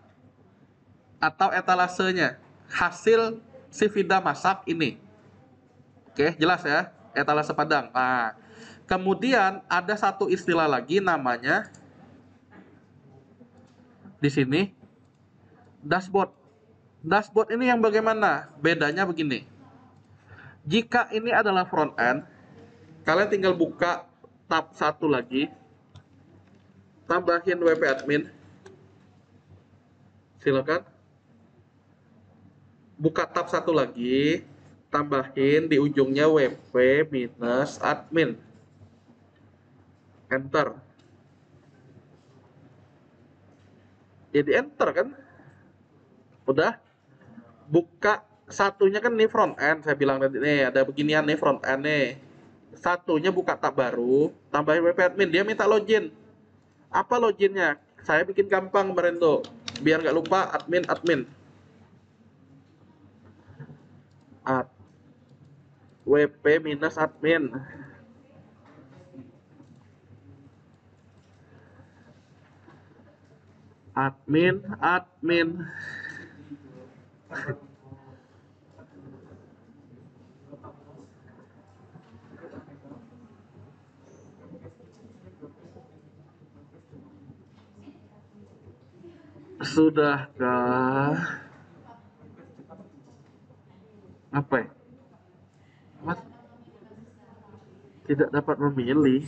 Atau etalasenya. Hasil si Vida masak ini. Oke, jelas ya, etalase Padang. Nah, kemudian ada satu istilah lagi namanya Di sini dashboard. Dashboard ini yang bagaimana? Bedanya begini. Jika ini adalah front end, kalian tinggal buka tab satu lagi, tambahin WP admin. Silakan. Buka tab satu lagi, tambahin di ujungnya WP minus admin. Enter. Jadi enter kan? Udah. Buka satunya kan nih front end, saya bilang tadi nih ada beginian nih front end nih. Satunya buka tab baru, tambahin WP admin, dia minta login. Apa loginnya? Saya bikin gampang kemarin tuh, biar nggak lupa admin admin. WP minus admin. Admin. Sudahkah? Apa ya? Mas tidak dapat memilih.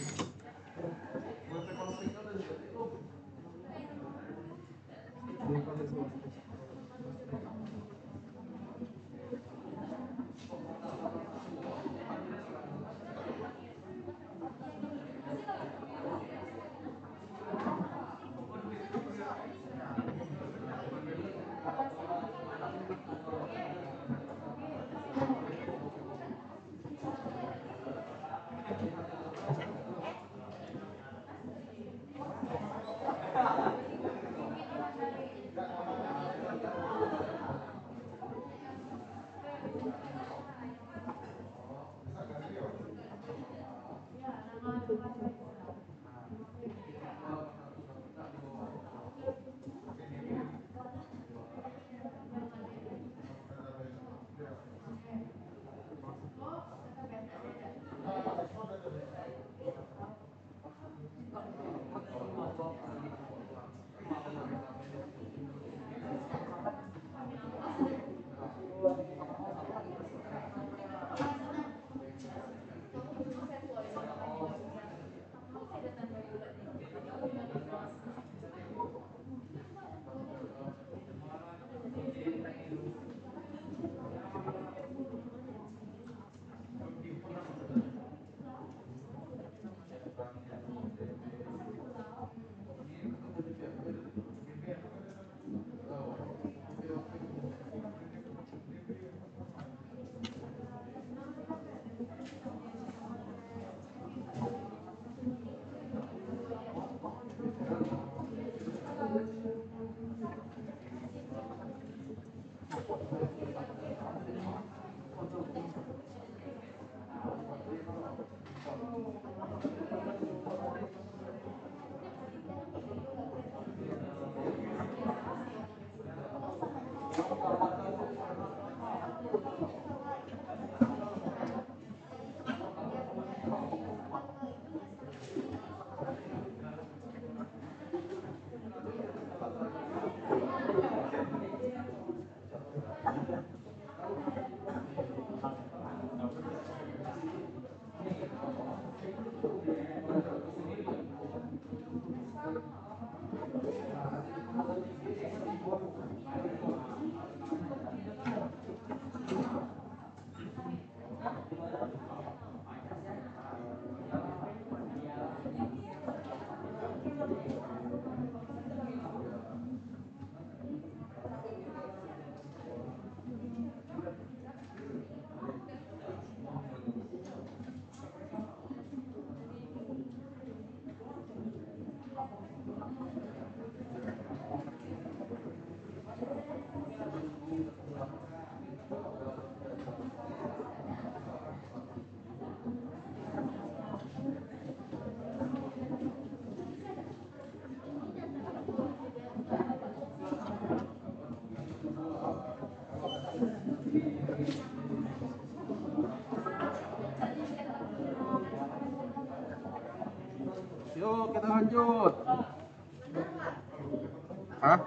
Hah?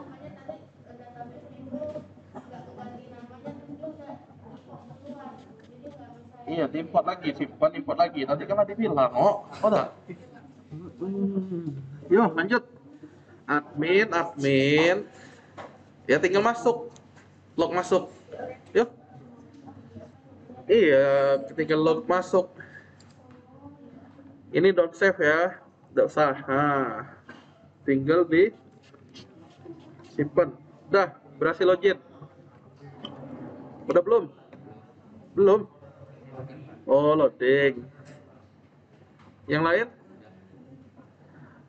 Iya, diimport lagi, simpan import lagi. Nanti kan nanti bilang, oh dah. Yo, lanjut. Admin. Ya tinggal masuk, log masuk. Yuk. Iya, tinggal log masuk. Ini don't save ya, tidak usah. Nah, tinggal di simpan. Udah, berhasil login. Udah belum? Belum. Oh, loading. Yang lain?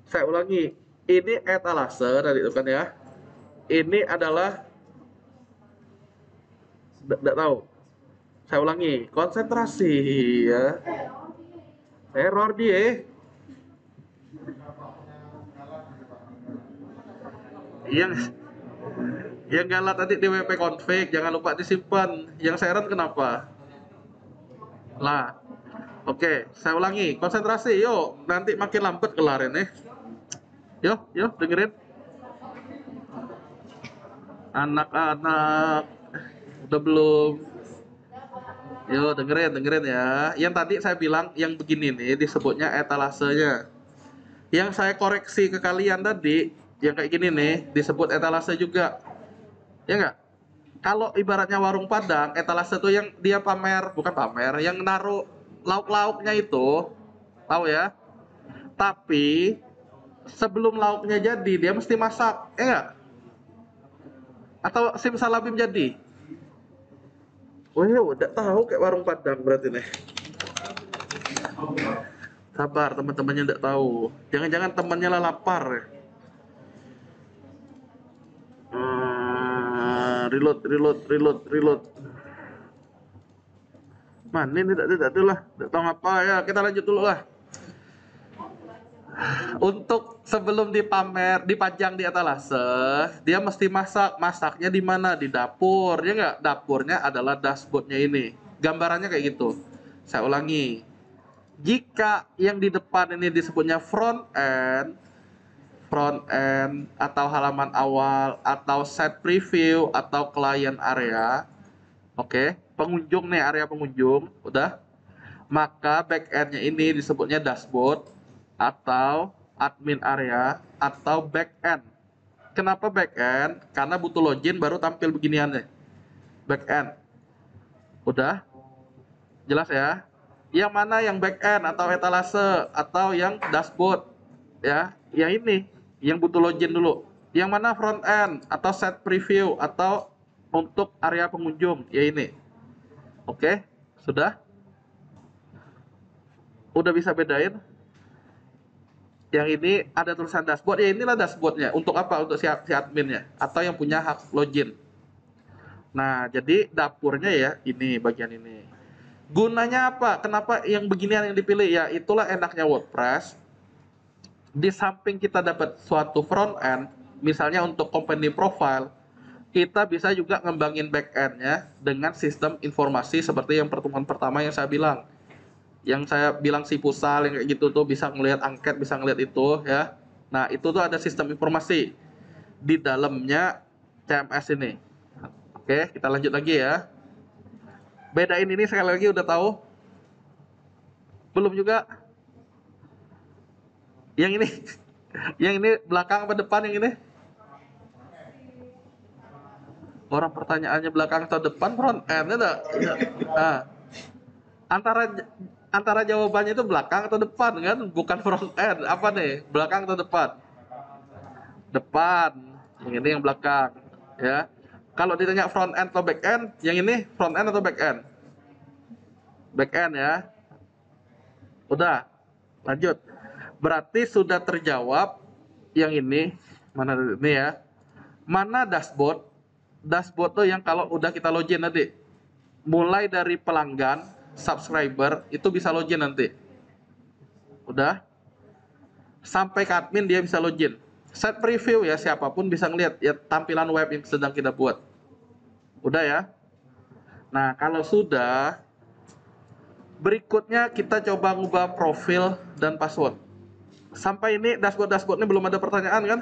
Saya ulangi. Ini etalase tadi itu kan ya. Ini adalah tidak tahu. Saya ulangi. Konsentrasi ya. Error dia. Yang galat tadi di WP config, jangan lupa disimpan. Yang saya run kenapa? Lah. Oke, saya ulangi. Konsentrasi, yuk. Nanti makin lambat kelarin nih. Yuk, dengerin. Anak-anak, udah belum? Yuk, dengerin ya. Yang tadi saya bilang, yang begini nih disebutnya etalasenya. Yang saya koreksi ke kalian tadi, yang kayak gini nih, disebut etalase juga. Ya nggak? Kalau ibaratnya warung Padang, etalase itu yang dia pamer, bukan pamer, yang naruh lauk-lauknya itu, tahu ya? Tapi sebelum lauknya jadi, dia mesti masak, ya nggak? Atau simsalabim jadi? Oh ya, udah tahu kayak warung Padang berarti nih. Sabar, teman-temannya udah tahu. Jangan-jangan temannya lah lapar ya. Reload. Man, ini tidak lah. Tidak tahu apa ya. Kita lanjut dulu lah. Untuk sebelum dipamer, dipajang di etalase, dia mesti masak. Masaknya di mana? Di dapur. Ya nggak? Dapurnya adalah dashboardnya ini. Gambarannya kayak gitu. Saya ulangi. Jika yang di depan ini disebutnya front end atau halaman awal atau set preview atau client area, oke, pengunjung nih, area pengunjung, udah. Maka backendnya ini disebutnya dashboard atau admin area atau backend. Kenapa backend? Karena butuh login baru tampil beginian nih. Backend. Udah? Jelas ya? Yang mana yang backend atau etalase atau yang dashboard? Ya, yang ini, yang butuh login dulu. Yang mana front end atau set preview atau untuk area pengunjung? Ya ini. Oke, sudah? Udah bisa bedain? Yang ini ada tulisan dashboard, ya inilah dashboardnya. Untuk apa? Untuk si adminnya atau yang punya hak login. Nah, jadi dapurnya ya ini bagian ini. Gunanya apa? Kenapa yang beginian yang dipilih? Ya itulah enaknya WordPress. Di samping kita dapat suatu front end, misalnya untuk company profile, kita bisa juga ngembangin back end-nya dengan sistem informasi seperti yang pertemuan pertama yang saya bilang. Yang saya bilang si pusal yang kayak gitu tuh bisa ngelihat angket, bisa ngelihat itu ya. Nah, itu tuh ada sistem informasi di dalamnya CMS ini. Oke, kita lanjut lagi ya. Bedain ini sekali lagi udah tahu? Belum juga? Yang ini, yang ini belakang apa depan yang ini? Orang pertanyaannya belakang atau depan, front end enggak? Nah, antara antara jawabannya itu belakang atau depan kan, bukan front end. Apa nih? Belakang atau depan? Depan. Yang ini yang belakang, ya. Kalau ditanya front end atau back end, yang ini front end atau back end? Back end ya. Udah, lanjut. Berarti sudah terjawab yang ini. Mana ini ya? Mana dashboard? Dashboard tuh yang kalau udah kita login nanti. Mulai dari pelanggan, subscriber, itu bisa login nanti. Udah? Sampai ke admin dia bisa login. Set preview ya, siapapun bisa ngeliat ya tampilan web yang sedang kita buat. Udah ya? Nah, kalau sudah, berikutnya kita coba ngubah profil dan password. Sampai ini dashboard ini belum ada pertanyaan kan?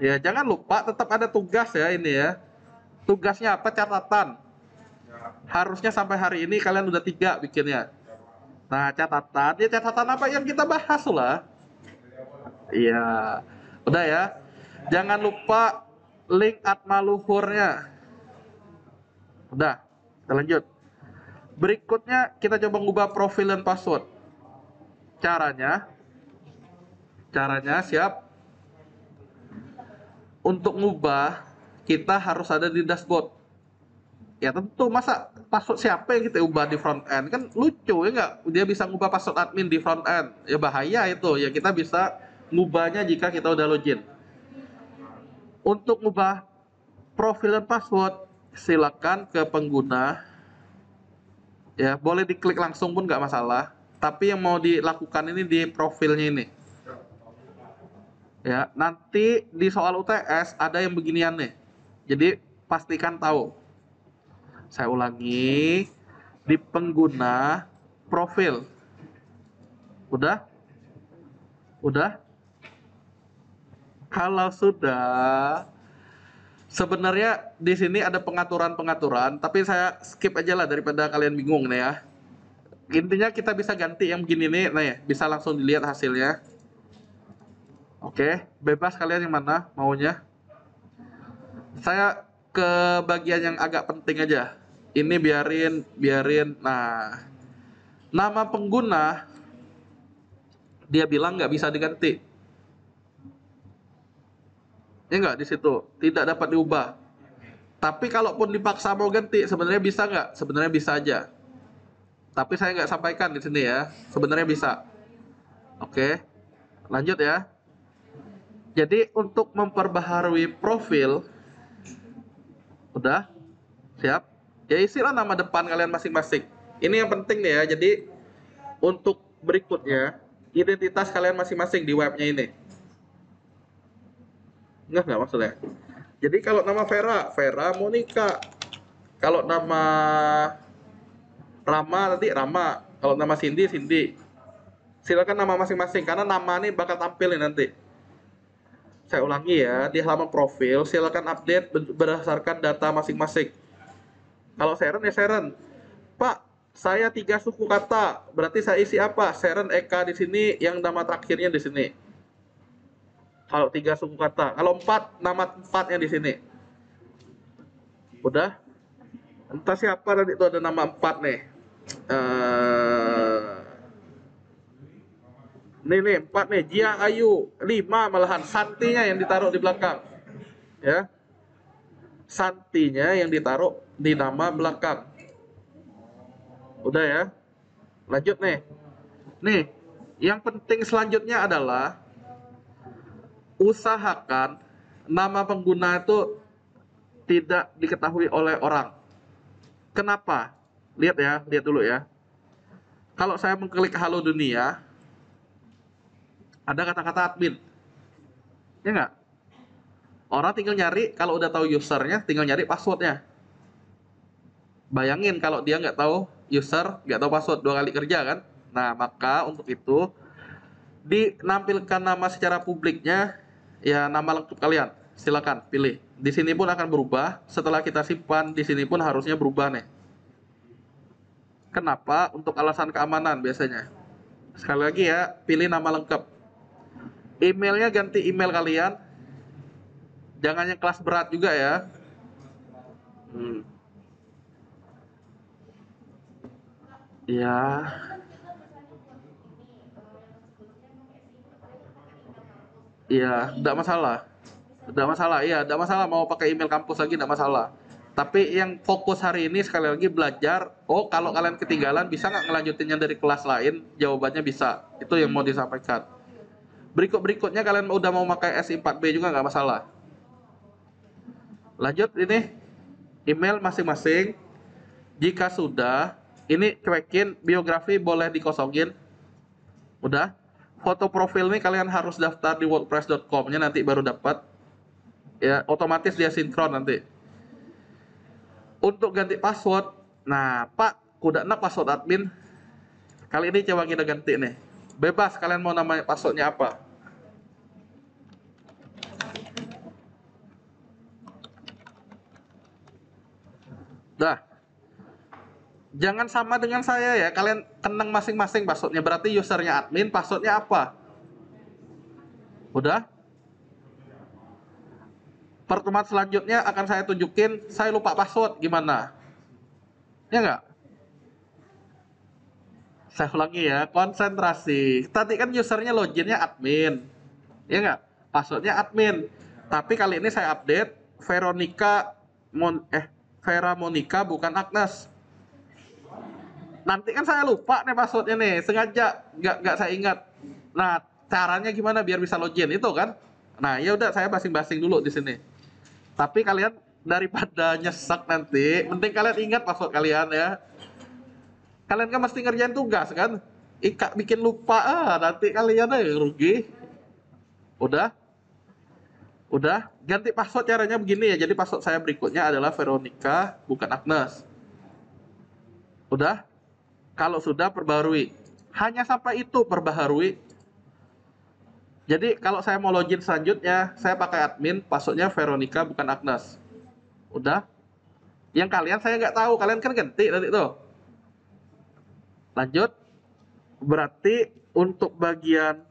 Ya, jangan lupa tetap ada tugas ya ini ya. Tugasnya apa? Catatan. Harusnya sampai hari ini kalian udah 3 bikinnya. Nah, catatan, ya catatan apa yang kita bahas lah. Iya. Udah ya. Jangan lupa link Atmaluhurnya. Udah. Kita lanjut. Berikutnya kita coba ngubah profil dan password. Caranya, siap. Untuk ngubah kita harus ada di dashboard. Ya tentu, masa password siapa yang kita ubah di front end, kan lucu ya nggak? Dia bisa ngubah password admin di front end, ya bahaya itu. Ya kita bisa ngubahnya jika kita udah login. Untuk ngubah profil dan password, silakan ke pengguna. Ya boleh diklik langsung pun nggak masalah. Tapi yang mau dilakukan ini di profilnya ini. Ya nanti di soal UTS ada yang beginian nih. Jadi pastikan tahu. Saya ulangi, di pengguna profil. Udah? Udah? Kalau sudah, sebenarnya di sini ada pengaturan-pengaturan, tapi saya skip aja lah daripada kalian bingung nih ya. Intinya kita bisa ganti yang begini nih, nah ya, bisa langsung dilihat hasilnya. Oke, bebas kalian yang mana maunya. Saya ke bagian yang agak penting aja. Ini biarin. Nah, nama pengguna dia bilang nggak bisa diganti. Ya nggak, di situ tidak dapat diubah. Tapi kalaupun dipaksa mau ganti, sebenarnya bisa nggak? Sebenarnya bisa aja. Tapi saya nggak sampaikan di sini ya. Sebenarnya bisa. Oke, lanjut ya. Jadi untuk memperbaharui profil, udah siap. Ya isilah nama depan kalian masing-masing. Ini yang penting nih ya. Jadi untuk berikutnya, identitas kalian masing-masing di webnya ini. Nggak maksudnya. Jadi kalau nama Vera Monica. Kalau nama Rama nanti Rama. Kalau nama Cindy, Cindy. Silakan nama masing-masing karena nama ini bakal tampil nih nanti. Saya ulangi ya, di halaman profil silakan update berdasarkan data masing-masing. Kalau Seren ya Seren. Pak, saya 3 suku kata. Berarti saya isi apa? Seren Eka di sini, yang nama terakhirnya di sini. Kalau 3 suku kata. Kalau 4, nama tempatnya di sini. Udah? Entah siapa nanti itu ada nama 4 nih. Nih 4 nih, Jia Ayu, 5 malahan, Santinya yang ditaruh di belakang. Ya. Santinya yang ditaruh di nama belakang. Udah ya. Lanjut nih. Nih, yang penting selanjutnya adalah usahakan nama pengguna itu tidak diketahui oleh orang. Kenapa? Lihat ya, lihat dulu ya. Kalau saya mengklik halo dunia, ada kata-kata admin. Ya nggak? Orang tinggal nyari, kalau udah tahu usernya, tinggal nyari passwordnya. Bayangin kalau dia nggak tahu user, nggak tahu password, 2 kali kerja kan? Nah, maka untuk itu, dinampilkan nama secara publiknya, ya nama lengkap kalian. Silakan pilih. Di sini pun akan berubah, setelah kita simpan, di sini pun harusnya berubah nih. Kenapa? Untuk alasan keamanan biasanya. Sekali lagi ya, pilih nama lengkap. Emailnya ganti email kalian. Jangan yang kelas berat juga ya. Ya, iya, tidak masalah. Tidak masalah, iya, tidak masalah mau pakai email kampus lagi, tidak masalah. Tapi yang fokus hari ini sekali lagi belajar. Oh, kalau kalian ketinggalan bisa nggak ngelanjutinnya dari kelas lain? Jawabannya bisa. Itu yang mau disampaikan. Berikutnya kalian udah mau pakai SI4B juga nggak masalah. Lanjut ini email masing-masing. Jika sudah, ini cuekin biografi boleh dikosongin. Udah. Foto profil ini kalian harus daftar di wordpress.com-nya nanti baru dapat. Ya, otomatis dia sinkron nanti. Untuk ganti password, nah Pak, kuda nak password admin. Kali ini coba kita ganti nih. Bebas kalian mau namanya passwordnya apa. Dah. Jangan sama dengan saya ya. Kalian kenang masing-masing passwordnya. Berarti usernya admin, passwordnya apa? Udah? Pertemuan selanjutnya akan saya tunjukin. Saya lupa password gimana? Ya nggak? Saya ulangi ya. Konsentrasi. Tadi kan usernya loginnya admin. Ya nggak? Passwordnya admin. Tapi kali ini saya update Vera Monica bukan Agnes. Nanti kan saya lupa nih passwordnya nih, sengaja nggak saya ingat. Nah, caranya gimana biar bisa login itu kan? Nah, ya udah saya basing-basing dulu di sini. Tapi kalian daripada nyesek nanti, mending kalian ingat password kalian ya. Kalian kan mesti ngerjain tugas kan? Ika bikin lupa, nanti kalian yang rugi. Udah? Udah? Ganti password caranya begini ya. Jadi password saya berikutnya adalah Veronica, bukan Agnes. Udah? Kalau sudah, perbarui. Hanya sampai itu perbaharui. Jadi kalau saya mau login selanjutnya, saya pakai admin, passwordnya Veronica bukan Agnes. Udah? Yang kalian saya nggak tahu, kalian kan ganti tadi tuh. Lanjut. Berarti untuk bagian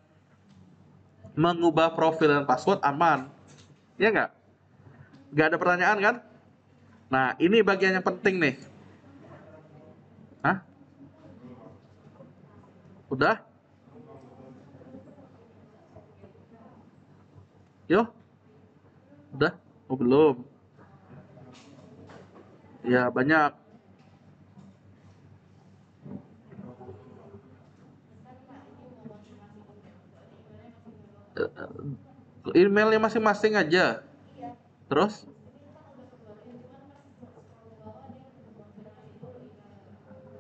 mengubah profil dan password aman. Ya nggak? Nggak ada pertanyaan kan? Nah, ini bagian yang penting nih. Hah? Udah? Yo? Udah? Oh, belum. Ya, banyak. Emailnya masing-masing aja. Terus?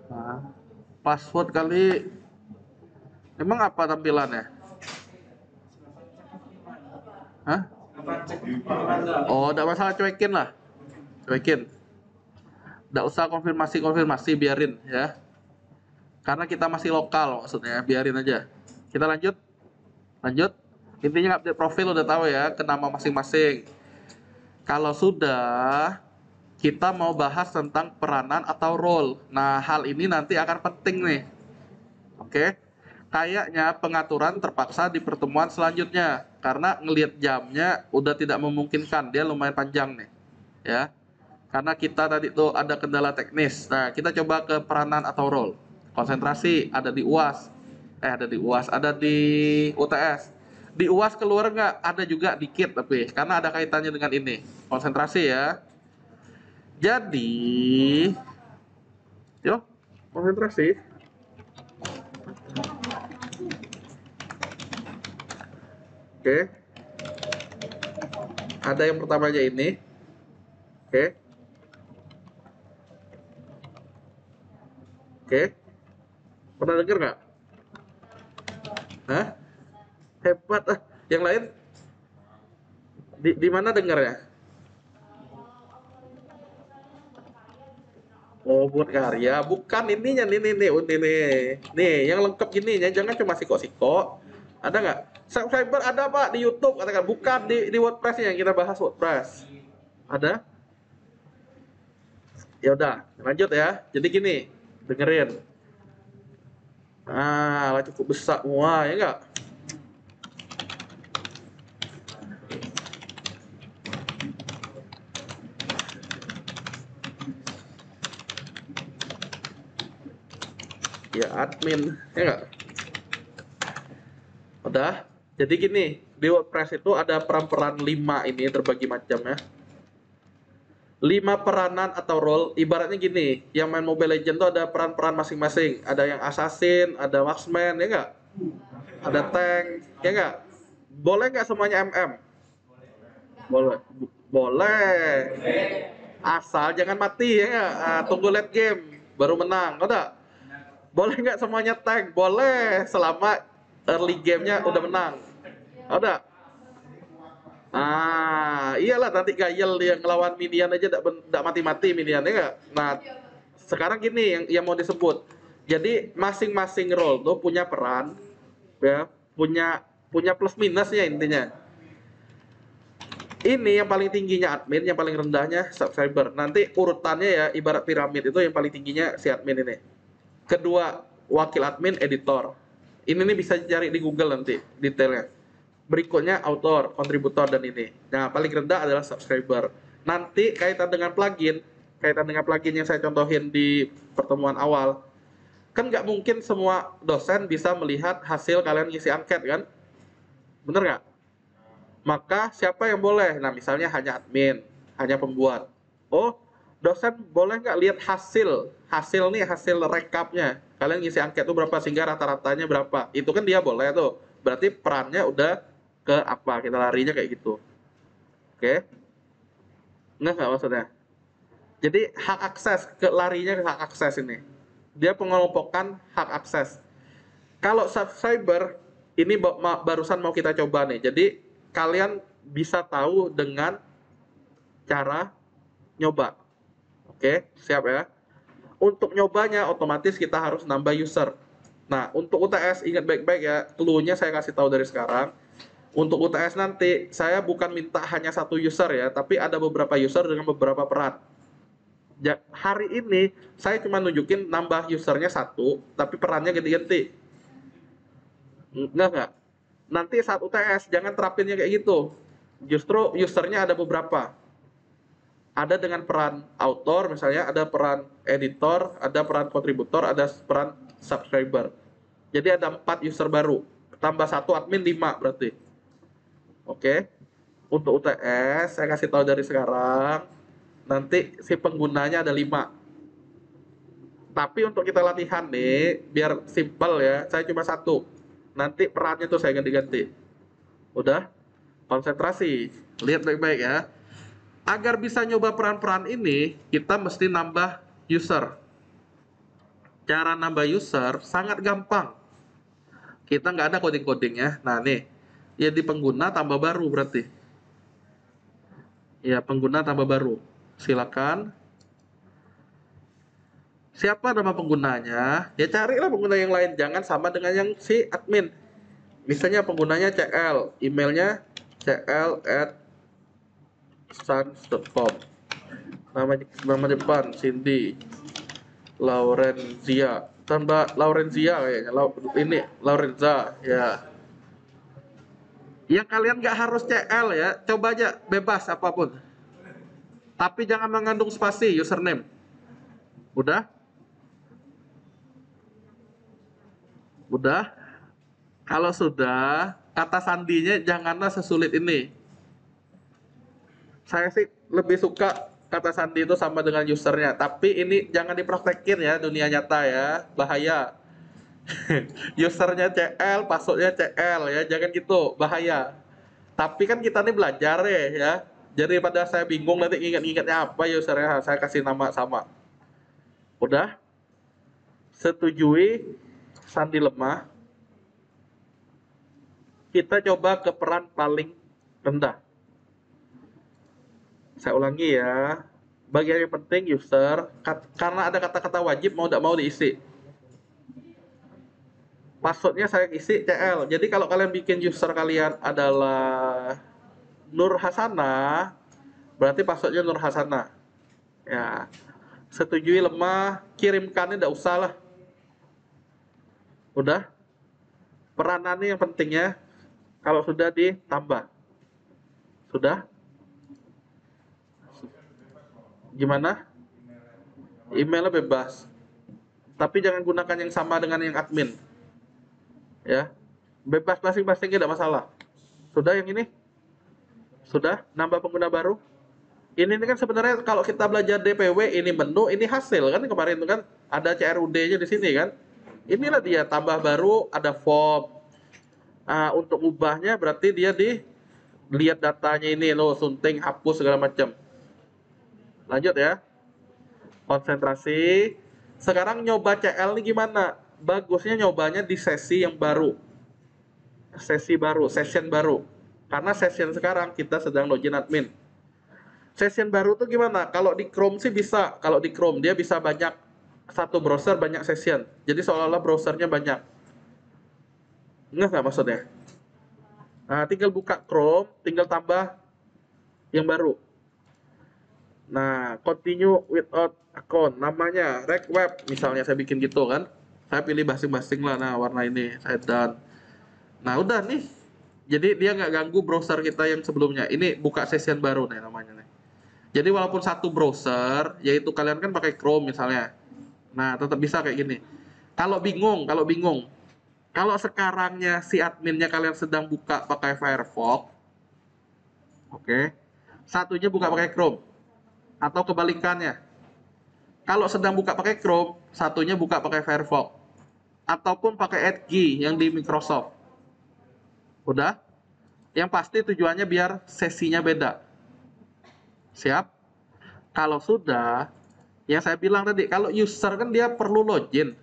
Nah, password kali. Emang apa tampilannya? Hah? Oh, enggak masalah, cuekin lah. Cuekin. Enggak usah konfirmasi, biarin ya. Karena kita masih lokal maksudnya, biarin aja. Kita lanjut. Lanjut. Intinya update profil udah tahu ya, ke nama masing-masing. Kalau sudah, kita mau bahas tentang peranan atau role. Nah, hal ini nanti akan penting nih. Oke. Kayaknya pengaturan terpaksa di pertemuan selanjutnya karena ngelihat jamnya udah tidak memungkinkan, dia lumayan panjang nih. Ya. Karena kita tadi tuh ada kendala teknis. Nah, kita coba ke peranan atau role. Konsentrasi ada di UAS. Ada di UTS. Di UAS keluar nggak? Ada juga dikit tapi karena ada kaitannya dengan ini. Konsentrasi ya. Jadi, yuk konsentrasi. Oke. Ada yang pertamanya ini. Oke. Oke. Pernah dengar nggak? Hah? Hebat ah. Yang lain di mana dengar ya? Oh, buat karya. Bukan ininya nih, yang lengkap gini ya. Jangan cuma siko-siko. Ada nggak? Subscriber ada Pak di YouTube katakan. Bukan di WordPress yang kita bahas WordPress. Ada? Ya udah, lanjut ya. Jadi gini, dengerin. Cukup besar semua ya enggak? Ya admin ya enggak? Udah. Jadi gini, di WordPress itu ada peran-peran 5 ini terbagi macam ya. 5 peranan atau role, ibaratnya gini, yang main Mobile Legends tuh ada peran-peran masing-masing. Ada yang assassin, ada marksman, ya enggak? Ada tank, ya enggak? Boleh nggak semuanya MM? Boleh. Boleh. Asal jangan mati ya enggak? Tunggu late game baru menang, udah. Boleh nggak semuanya tank? Boleh, selama early gamenya udah menang. Udah. Iyalah nanti gayel yang ngelawan minion aja enggak mati-mati minionnya enggak. Nah, sekarang gini yang mau disebut. Jadi masing-masing role tuh punya peran ya, punya plus minusnya intinya. Ini yang paling tingginya admin, yang paling rendahnya subscriber. Nanti urutannya ya ibarat piramid, itu yang paling tingginya si admin ini. Kedua, wakil admin, editor. Ini nih bisa cari di Google nanti detailnya. Berikutnya author, kontributor, dan ini. Nah, paling rendah adalah subscriber. Nanti kaitan dengan plugin yang saya contohin di pertemuan awal, kan nggak mungkin semua dosen bisa melihat hasil kalian ngisi angket kan? Bener nggak? Maka siapa yang boleh? Nah, misalnya hanya admin, hanya pembuat. Oh, dosen boleh nggak lihat hasil nih, hasil rekapnya. Kalian ngisi angket itu berapa sehingga rata-ratanya berapa? Itu kan dia boleh tuh. Berarti perannya udah ke apa? Kita larinya kayak gitu. Oke? Nggak maksudnya? Jadi hak akses, ke larinya ke hak akses ini. Dia pengelompokan hak akses. Kalau subscriber ini barusan mau kita coba nih. Jadi kalian bisa tahu dengan cara nyoba. Oke, siap ya. Untuk nyobanya otomatis kita harus nambah user. Nah, untuk UTS ingat baik-baik ya, clue-nya saya kasih tahu dari sekarang. Untuk UTS nanti saya bukan minta hanya satu user ya, tapi ada beberapa user dengan beberapa peran. Ya, hari ini saya cuma nunjukin nambah usernya satu, tapi perannya ganti-ganti. Enggak. Nanti saat UTS jangan terapinnya kayak gitu. Justru usernya ada beberapa. Ada dengan peran author misalnya, ada peran editor, ada peran kontributor, ada peran subscriber. Jadi ada 4 user baru. Tambah satu admin 5 berarti. Oke. Untuk UTS saya kasih tahu dari sekarang. Nanti si penggunanya ada 5. Tapi untuk kita latihan nih, biar simple ya, saya cuma satu. Nanti perannya tuh saya ganti-ganti. Udah? Konsentrasi. Lihat baik-baik ya. Agar bisa nyoba peran-peran ini, kita mesti nambah user. Cara nambah user sangat gampang. Kita nggak ada coding-codingnya. Nah nih, ya di pengguna tambah baru berarti. Ya pengguna tambah baru. Silakan. Siapa nama penggunanya? Ya carilah pengguna yang lain. Jangan sama dengan yang si admin. Misalnya penggunanya CL, emailnya cl@sans.com. Nama depan Cindy Laurenzia, tambah Laurenzia kayaknya. Ini Laurenza ya. Yang kalian nggak harus CL ya, coba aja bebas apapun. Tapi jangan mengandung spasi username. Udah? Udah? Kalau sudah, kata sandinya janganlah sesulit ini. Saya sih lebih suka kata sandi itu sama dengan usernya. Tapi ini jangan dipraktekin ya dunia nyata ya, bahaya. Usernya CL, passwordnya CL ya, jangan gitu, bahaya. Tapi kan kita nih belajar ya. Jadi pada saya bingung nanti ingat-ingatnya apa usernya, saya kasih nama sama. Udah? Setujui sandi lemah. Kita coba ke peran paling rendah. Saya ulangi ya. Bagian yang penting user, karena ada kata-kata wajib mau tidak mau diisi. Passwordnya saya isi CL. Jadi kalau kalian bikin user kalian adalah Nur Hasanah, berarti passwordnya Nur Hasanah. Ya, setujui lemah, kirimkannya tidak usah lah. Udah. Peranannya yang pentingnya kalau sudah ditambah. Sudah? Gimana? Emailnya bebas. Tapi jangan gunakan yang sama dengan yang admin. Ya. Bebas masing-masing tidak masalah. Sudah yang ini? Sudah? Nambah pengguna baru? Ini kan sebenarnya kalau kita belajar DPW, ini menu, ini hasil kan kemarin itu kan ada CRUD-nya di sini kan. Inilah dia tambah baru, ada form. Untuk ubahnya berarti dia lihat datanya ini loh, sunting, hapus segala macam. Lanjut ya. Konsentrasi. Sekarang nyoba CL nih gimana? Bagusnya nyobanya di sesi yang baru. Sesi baru, session baru. Karena session sekarang kita sedang login admin. Session baru tuh gimana? Kalau di Chrome sih bisa. Kalau di Chrome dia bisa banyak, satu browser banyak session. Jadi seolah-olah browsernya banyak. Nggak maksudnya? Nah, tinggal buka Chrome, tinggal tambah yang baru. Nah, continue without account, namanya rec web misalnya saya bikin gitu kan. Saya pilih basing-basing lah, nah warna ini saya done. Nah udah nih, jadi dia nggak ganggu browser kita yang sebelumnya. Ini buka session baru nih namanya nih. Jadi walaupun satu browser, yaitu kalian kan pakai Chrome misalnya. Nah tetap bisa kayak gini. Kalau sekarangnya si adminnya kalian sedang buka pakai Firefox, oke, satunya buka pakai Chrome atau kebalikannya. Kalau sedang buka pakai Chrome, satunya buka pakai Firefox ataupun pakai Edge yang di Microsoft. Udah? Yang pasti tujuannya biar sesinya beda. Siap? Kalau sudah, yang saya bilang tadi, kalau user kan dia perlu login.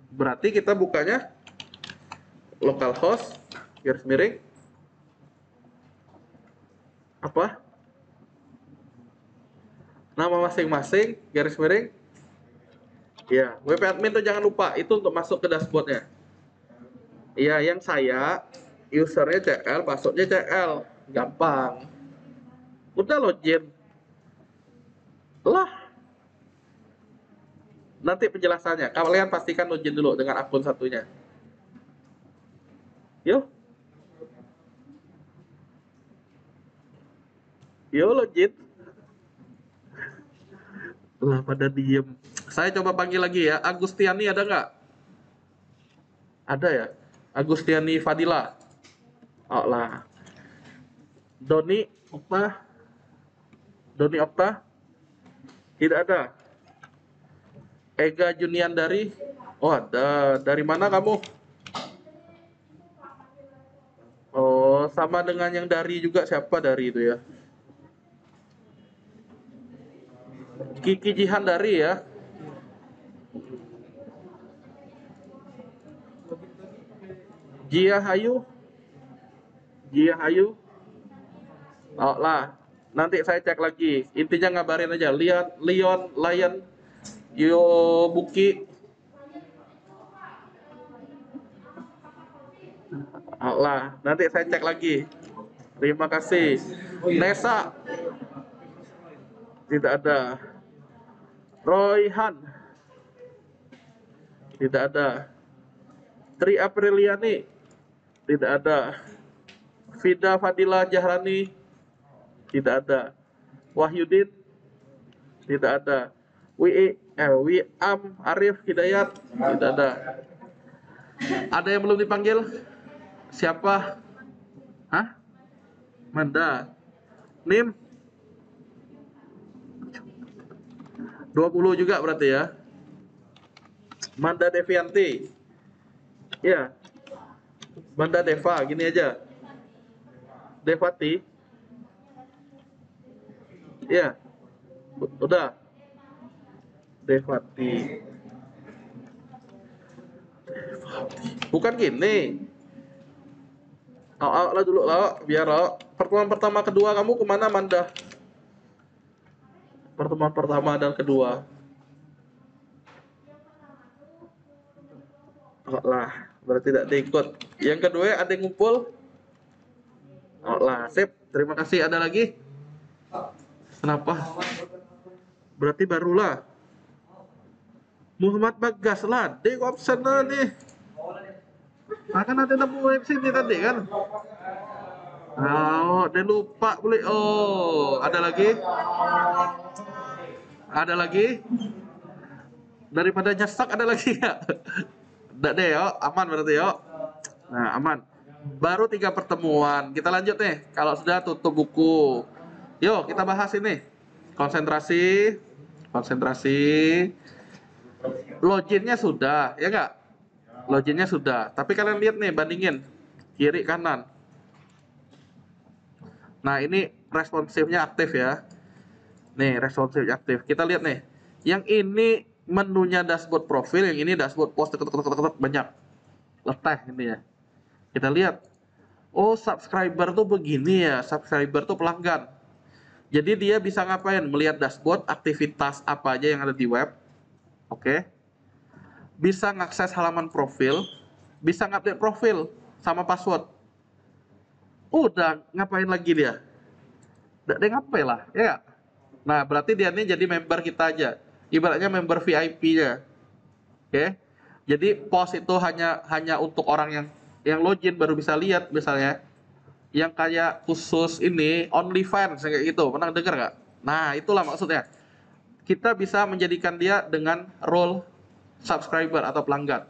Berarti kita bukanya localhost garis miring apa? Nama masing-masing garis miring. Ya, WP admin tuh jangan lupa, itu untuk masuk ke dashboardnya. Iya, yang saya usernya CL, passwordnya CL, gampang. Udah login lah. Nanti penjelasannya. Kalian pastikan login dulu dengan akun satunya. Yuk, yuk login. Lah pada diem. Saya coba panggil lagi ya. Agustiani ada nggak? Ada ya. Agustiani Fadila. Oh lah. Doni Okta. Doni Okta. Tidak ada. Ega Junian dari. Oh ada. Dari mana kamu? Oh sama dengan yang dari juga, siapa dari itu ya? Kiki Jihan dari ya. Jia Hayu. Jia Hayu. Oh lah. Nanti saya cek lagi. Intinya ngabarin aja. Lion, Lion, Yo Buki. Oh lah. Nanti saya cek lagi. Terima kasih. Nesa. Tidak ada. Royhan. Tidak ada. Tri Apriliani. Tidak ada. Vida Fadila Jahrani. Tidak ada. Wahyudin. Tidak ada. Wiam Arif Hidayat. Tidak ada. Ada yang belum dipanggil? Siapa? Hah? Manda. Nim? 20 juga berarti ya. Manda Devianti. Ya. Manda Deva, gini aja. Devati. Ya. Udah. Devati. Bukan gini. Lah dulu lah, biar lah. Pertemuan pertama kedua kamu kemana Manda? Pertemuan pertama dan kedua. Oh lah, berarti tidak diikut. Yang kedua ada yang ngumpul? Oh lah, sip. Terima kasih. Ada lagi? Kenapa? Berarti barulah. Muhammad Bagas lah, dek absen lah nih. Nah, kan ada nemu web sini tadi kan? Oh, dia lupa boleh. Oh, ada lagi? Ada lagi? Daripada nyesek ada lagi nggak? Nggak deh, yo. Aman berarti, yo. Nah, aman. Baru 3 pertemuan. Kita lanjut nih. Kalau sudah tutup buku. Yuk, kita bahas ini. Konsentrasi. Konsentrasi. Loginnya sudah, ya nggak? Loginnya sudah. Tapi kalian lihat nih, bandingin. Kiri, kanan. Nah, ini responsifnya aktif ya. Nih, responsifnya aktif. Kita lihat nih. Yang ini menunya dashboard profil, yang ini dashboard post, banyak. Leteh ini ya. Kita lihat. Oh, subscriber tuh begini ya. Subscriber tuh pelanggan. Jadi dia bisa ngapain? Melihat dashboard, aktivitas apa aja yang ada di web. Oke. Bisa ngakses halaman profil, bisa ngupdate profil sama password. Udah, ngapain lagi dia? Nggak ada ngapain lah, ya nggak? Nah, berarti dia ini jadi member kita aja. Ibaratnya member VIP-nya. Oke. Jadi post itu hanya hanya untuk orang yang login baru bisa lihat misalnya. Yang kayak khusus ini OnlyFans kayak gitu. Pernah dengar nggak? Nah, itulah maksudnya. Kita bisa menjadikan dia dengan role subscriber atau pelanggan.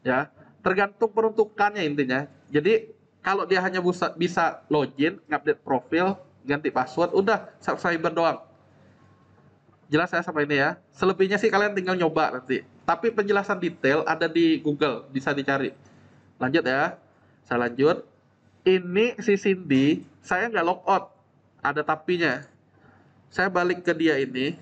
Ya, tergantung peruntukannya intinya. Jadi kalau dia hanya bisa login, ngupdate profil, ganti password, udah subscriber doang. Jelas saya sama ini ya. Selebihnya sih kalian tinggal nyoba nanti. Tapi penjelasan detail ada di Google, bisa dicari. Lanjut ya. Saya lanjut. Ini si Cindy, saya nggak logout. Ada tapinya. Saya balik ke dia ini.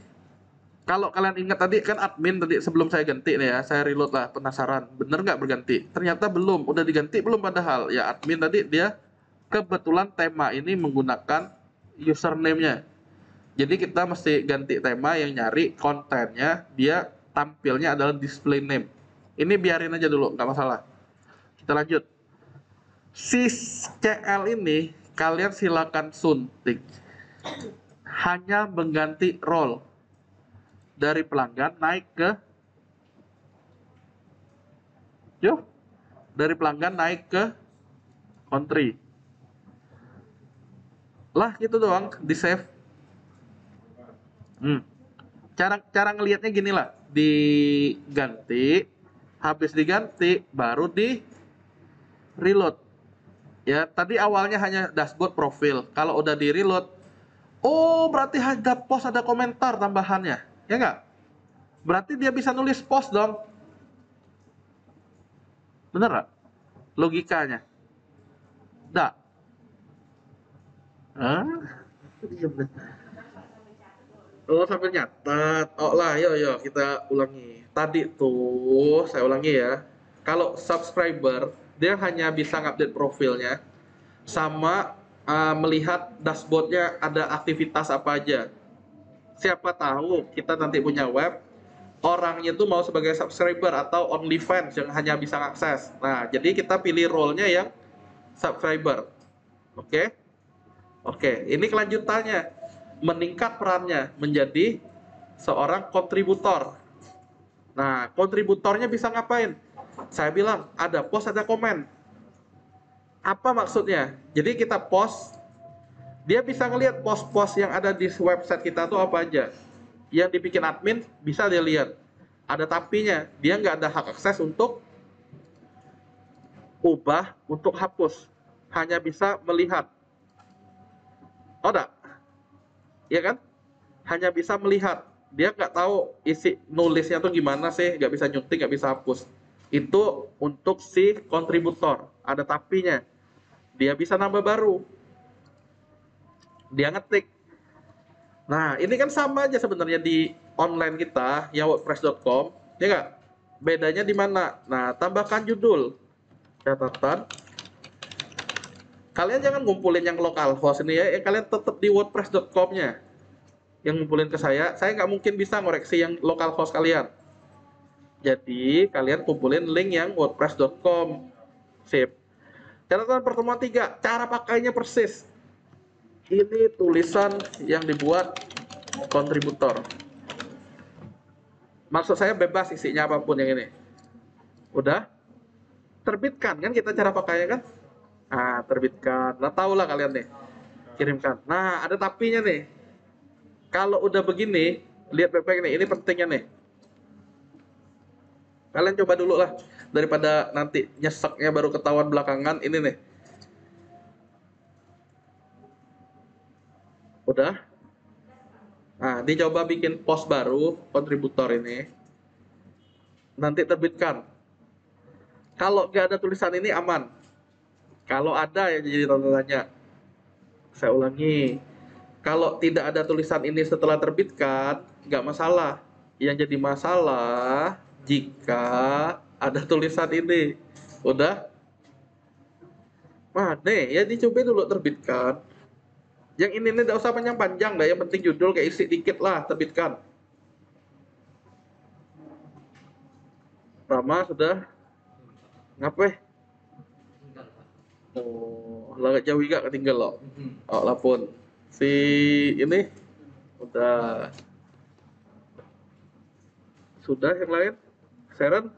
Kalau kalian ingat tadi kan admin tadi sebelum saya ganti nih ya, saya reload lah penasaran, bener nggak berganti? Ternyata belum, udah diganti belum padahal. Ya admin tadi dia kebetulan tema ini menggunakan username-nya. Jadi kita mesti ganti tema yang nyari kontennya, dia tampilnya adalah display name. Ini biarin aja dulu, nggak masalah. Kita lanjut. Si CL ini kalian silakan suntik. Hanya mengganti role dari pelanggan naik ke yuk dari pelanggan naik ke country. Lah gitu doang, di save. Cara cara ngelihatnya gini lah, diganti, habis diganti baru di reload. Ya, tadi awalnya hanya dashboard profil. Kalau udah di reload, oh berarti ada post, ada komentar tambahannya. Ya nggak? Berarti dia bisa nulis post dong. Bener nggak? Logikanya. Nggak? Hah? Iya bener. Oh sambil nyatet. Oh lah, yo kita ulangi. Tadi tuh saya ulangi ya. Kalau subscriber dia hanya bisa ngupdate profilnya sama melihat dashboardnya ada aktivitas apa aja. Siapa tahu kita nanti punya web orangnya tuh mau sebagai subscriber atau only fans yang hanya bisa akses. Nah, jadi kita pilih role-nya yang subscriber. Oke? Oke, ini kelanjutannya. Meningkat perannya menjadi seorang kontributor. Nah, kontributornya bisa ngapain? Saya bilang, ada post, ada komen. Apa maksudnya? Jadi kita post, dia bisa ngelihat post-post yang ada di website kita tuh apa aja. Yang dibikin admin, bisa dia lihat. Ada tapinya, dia nggak ada hak akses untuk ubah, untuk hapus. Hanya bisa melihat. Oh, enggak? Ya kan? Hanya bisa melihat. Dia nggak tahu isi nulisnya tuh gimana sih, nggak bisa nyuntik, nggak bisa hapus. Itu untuk si kontributor, ada tapinya. Dia bisa nambah baru. Dia ngetik. Nah, ini kan sama aja sebenarnya di online kita, yang wordpress.com, ya nggak? Bedanya di mana? Nah, tambahkan judul, catatan. Kalian jangan ngumpulin yang localhost ini ya, kalian tetap di wordpress.com-nya. Yang ngumpulin ke saya nggak mungkin bisa ngoreksi yang localhost kalian. Jadi kalian kumpulin link yang wordpress.com. Sip. Catatan pertemuan 3, cara pakainya persis. Ini tulisan yang dibuat kontributor. Maksud saya bebas isinya apapun yang ini. Udah? Terbitkan kan kita cara pakainya kan? Nah, terbitkan. Nah, tahu lah kalian nih. Kirimkan. Nah, ada tapinya nih. Kalau udah begini, lihat baik-baik nih. Ini pentingnya nih. Kalian coba dulu lah. Daripada nanti nyeseknya baru ketahuan belakangan. Ini nih. Udah? Nah, dicoba bikin post baru, kontributor ini. Nanti terbitkan. Kalau nggak ada tulisan ini aman. Kalau ada ya jadi tanda tanya. Saya ulangi. Kalau tidak ada tulisan ini setelah terbitkan, nggak masalah. Yang jadi masalah jika ada tulisan ini. Udah? Mana ya dicoba dulu terbitkan. Yang ini tidak usah panjang-panjang dah, yang penting judul kayak isi dikit lah, terbitkan. Rama sudah ngapain? Oh, lah jauh juga ketinggal loh. Oh, lapun. Si ini udah. Sudah yang lain? Sharon?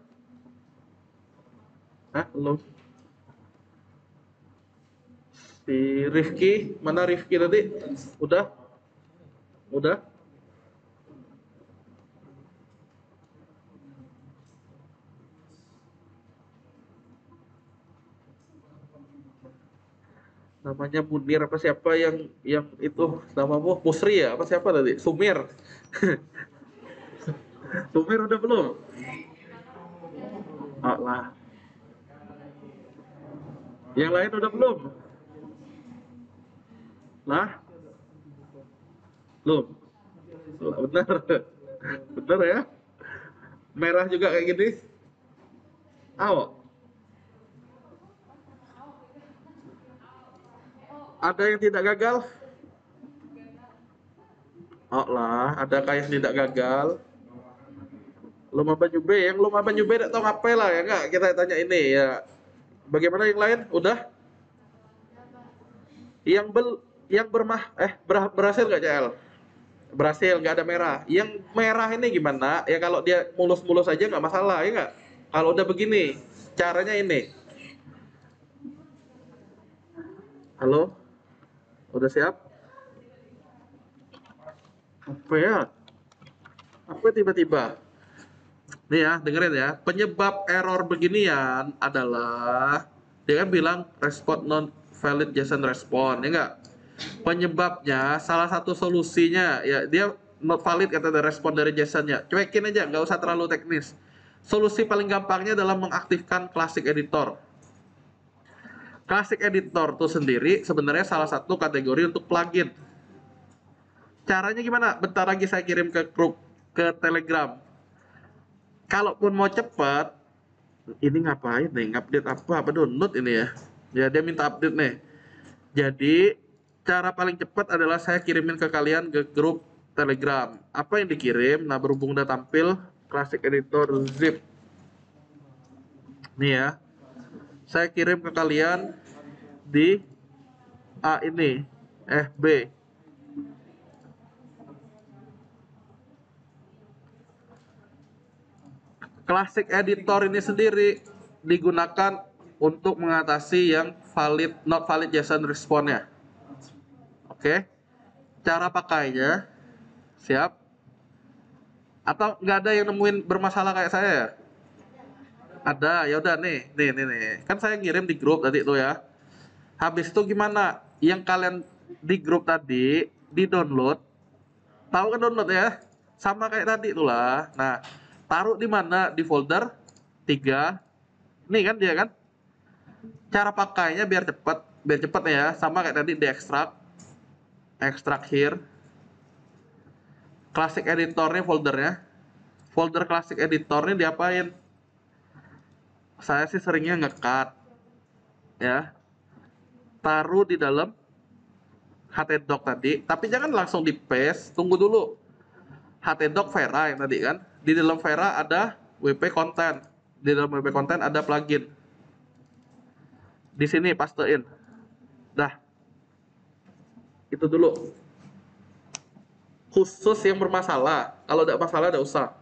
Ah, belum. Si Rifki, mana Rifki tadi? Udah? Udah? Namanya Munir apa siapa yang itu namamu Musri ya apa siapa tadi? Sumir. Sumir udah belum? Ah lah. Yang lain udah belum? Lah, belum. Lah, benar. Benar ya? Merah juga kayak gini. Aw, ada yang tidak gagal? Oh lah, adakah yang tidak gagal? Lomba baju B, yang lomba baju B tidak tahu ngapain lah ya nggak? Kita tanya ini ya. Bagaimana yang lain? Udah? Yang berhasil nggak CL? Berhasil, nggak ada merah. Yang merah ini gimana? Ya kalau dia mulus-mulus aja nggak masalah ya nggak? Kalau udah begini, caranya ini. Halo, udah siap? Apa ya? Apa tiba-tiba? Nih ya, dengerin ya. Penyebab error beginian adalah dia kan bilang respon non valid JSON respon, ya enggak? Penyebabnya salah satu solusinya ya dia not valid kata ada respon dari JSON-nya. Cuekin aja, nggak usah terlalu teknis. Solusi paling gampangnya adalah mengaktifkan Classic Editor. Classic Editor itu sendiri sebenarnya salah satu kategori untuk plugin. Caranya gimana? Bentar lagi saya kirim ke grup ke Telegram. Kalaupun mau cepat, ini ngapain nih? Update apa download ini ya? Ya dia minta update nih. Jadi cara paling cepat adalah saya kirimin ke kalian ke grup Telegram. Apa yang dikirim? Nah berhubung udah tampil Classic Editor zip. Nih ya. Saya kirim ke kalian di A ini, FB. Classic Editor ini sendiri digunakan untuk mengatasi yang not valid JSON response-nya. Oke, cara pakainya siap? Atau nggak ada yang nemuin bermasalah kayak saya ya? Ada, ya udah nih. Kan saya ngirim di grup tadi tuh ya. Habis itu gimana? Yang kalian di grup tadi di download, tahu kan download ya? Sama kayak tadi tuh lah. Nah, taruh di mana? Di folder 3. Nih kan dia kan? Cara pakainya biar cepat ya. Sama kayak tadi di extract here. Classic editornya foldernya. Folder classic editornya diapain? Saya sih seringnya nge-cut ya. Taruh di dalam htdoc tadi, tapi jangan langsung di paste, tunggu dulu. Htdoc Vera yang tadi kan. Di dalam Vera ada wp content. Di dalam wp content ada plugin. Di sini pastein. Dah. Itu dulu. Khusus yang bermasalah. Kalau tidak masalah tidak usah.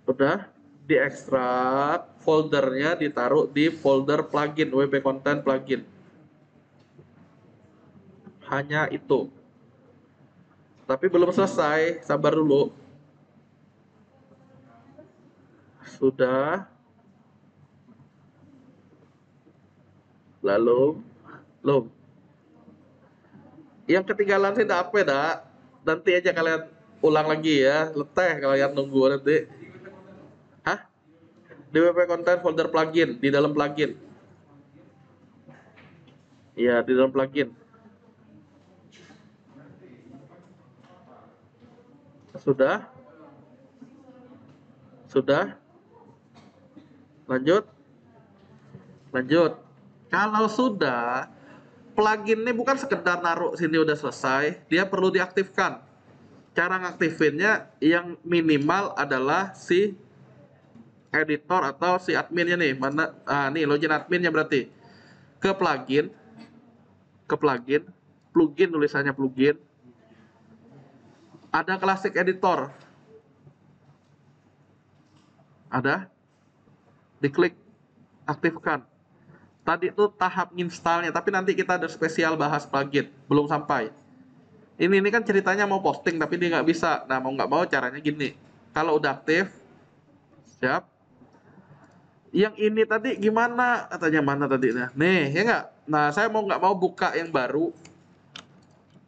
Udah diekstrak, foldernya ditaruh di folder plugin, wp content plugin. Hanya itu. Tapi belum selesai, sabar dulu. Sudah. Lalu, belum. Yang ketinggalan sih apa ya, nanti aja kalian ulang lagi ya, leteh kalian nunggu nanti. Hah? DWP content folder plugin, di dalam plugin. Iya, di dalam plugin. Sudah? Sudah? Lanjut? Lanjut. Kalau sudah, plugin ini bukan sekedar naruh sini udah selesai, dia perlu diaktifkan. Cara ngaktifinnya yang minimal adalah si editor atau si adminnya nih. Mana? Ah, nih login adminnya berarti. Ke plugin. ke plugin, plugin tulisannya plugin. Ada Classic Editor. Ada. Diklik, aktifkan. Tadi itu tahap installnya, tapi nanti kita ada spesial bahas plugin, belum sampai. Ini kan ceritanya mau posting tapi dia nggak bisa. Nah, mau nggak mau caranya gini. Kalau udah aktif, siap. Yang ini tadi gimana? Katanya mana tadi? Nih, ya nggak? Nah, saya mau nggak mau buka yang baru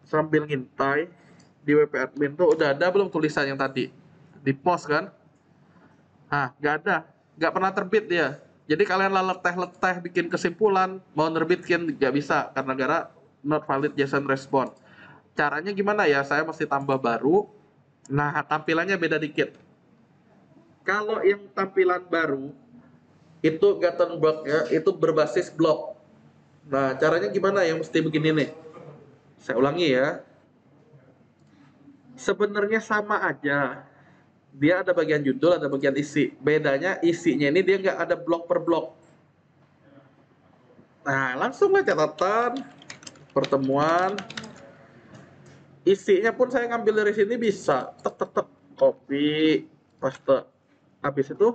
sambil ngintai di WP admin tuh udah ada belum tulisan yang tadi? Di post kan? Ah, nggak ada. Nggak pernah terbit dia. Jadi kalian lah leteh-leteh bikin kesimpulan, mau nerbitkin nggak bisa karena gara not valid JSON response. Caranya gimana ya? Saya mesti tambah baru. Nah, tampilannya beda dikit. Kalau yang tampilan baru itu Gutenberg-nya itu berbasis blok. Nah, caranya gimana? Yang mesti begini nih. Saya ulangi ya. Sebenarnya sama aja. Dia ada bagian judul, ada bagian isi. Bedanya isinya ini dia nggak ada blok per blok. Nah, langsung aja catatan pertemuan. Isinya pun saya ngambil dari sini bisa. Tek tek tek, copy, paste. Habis itu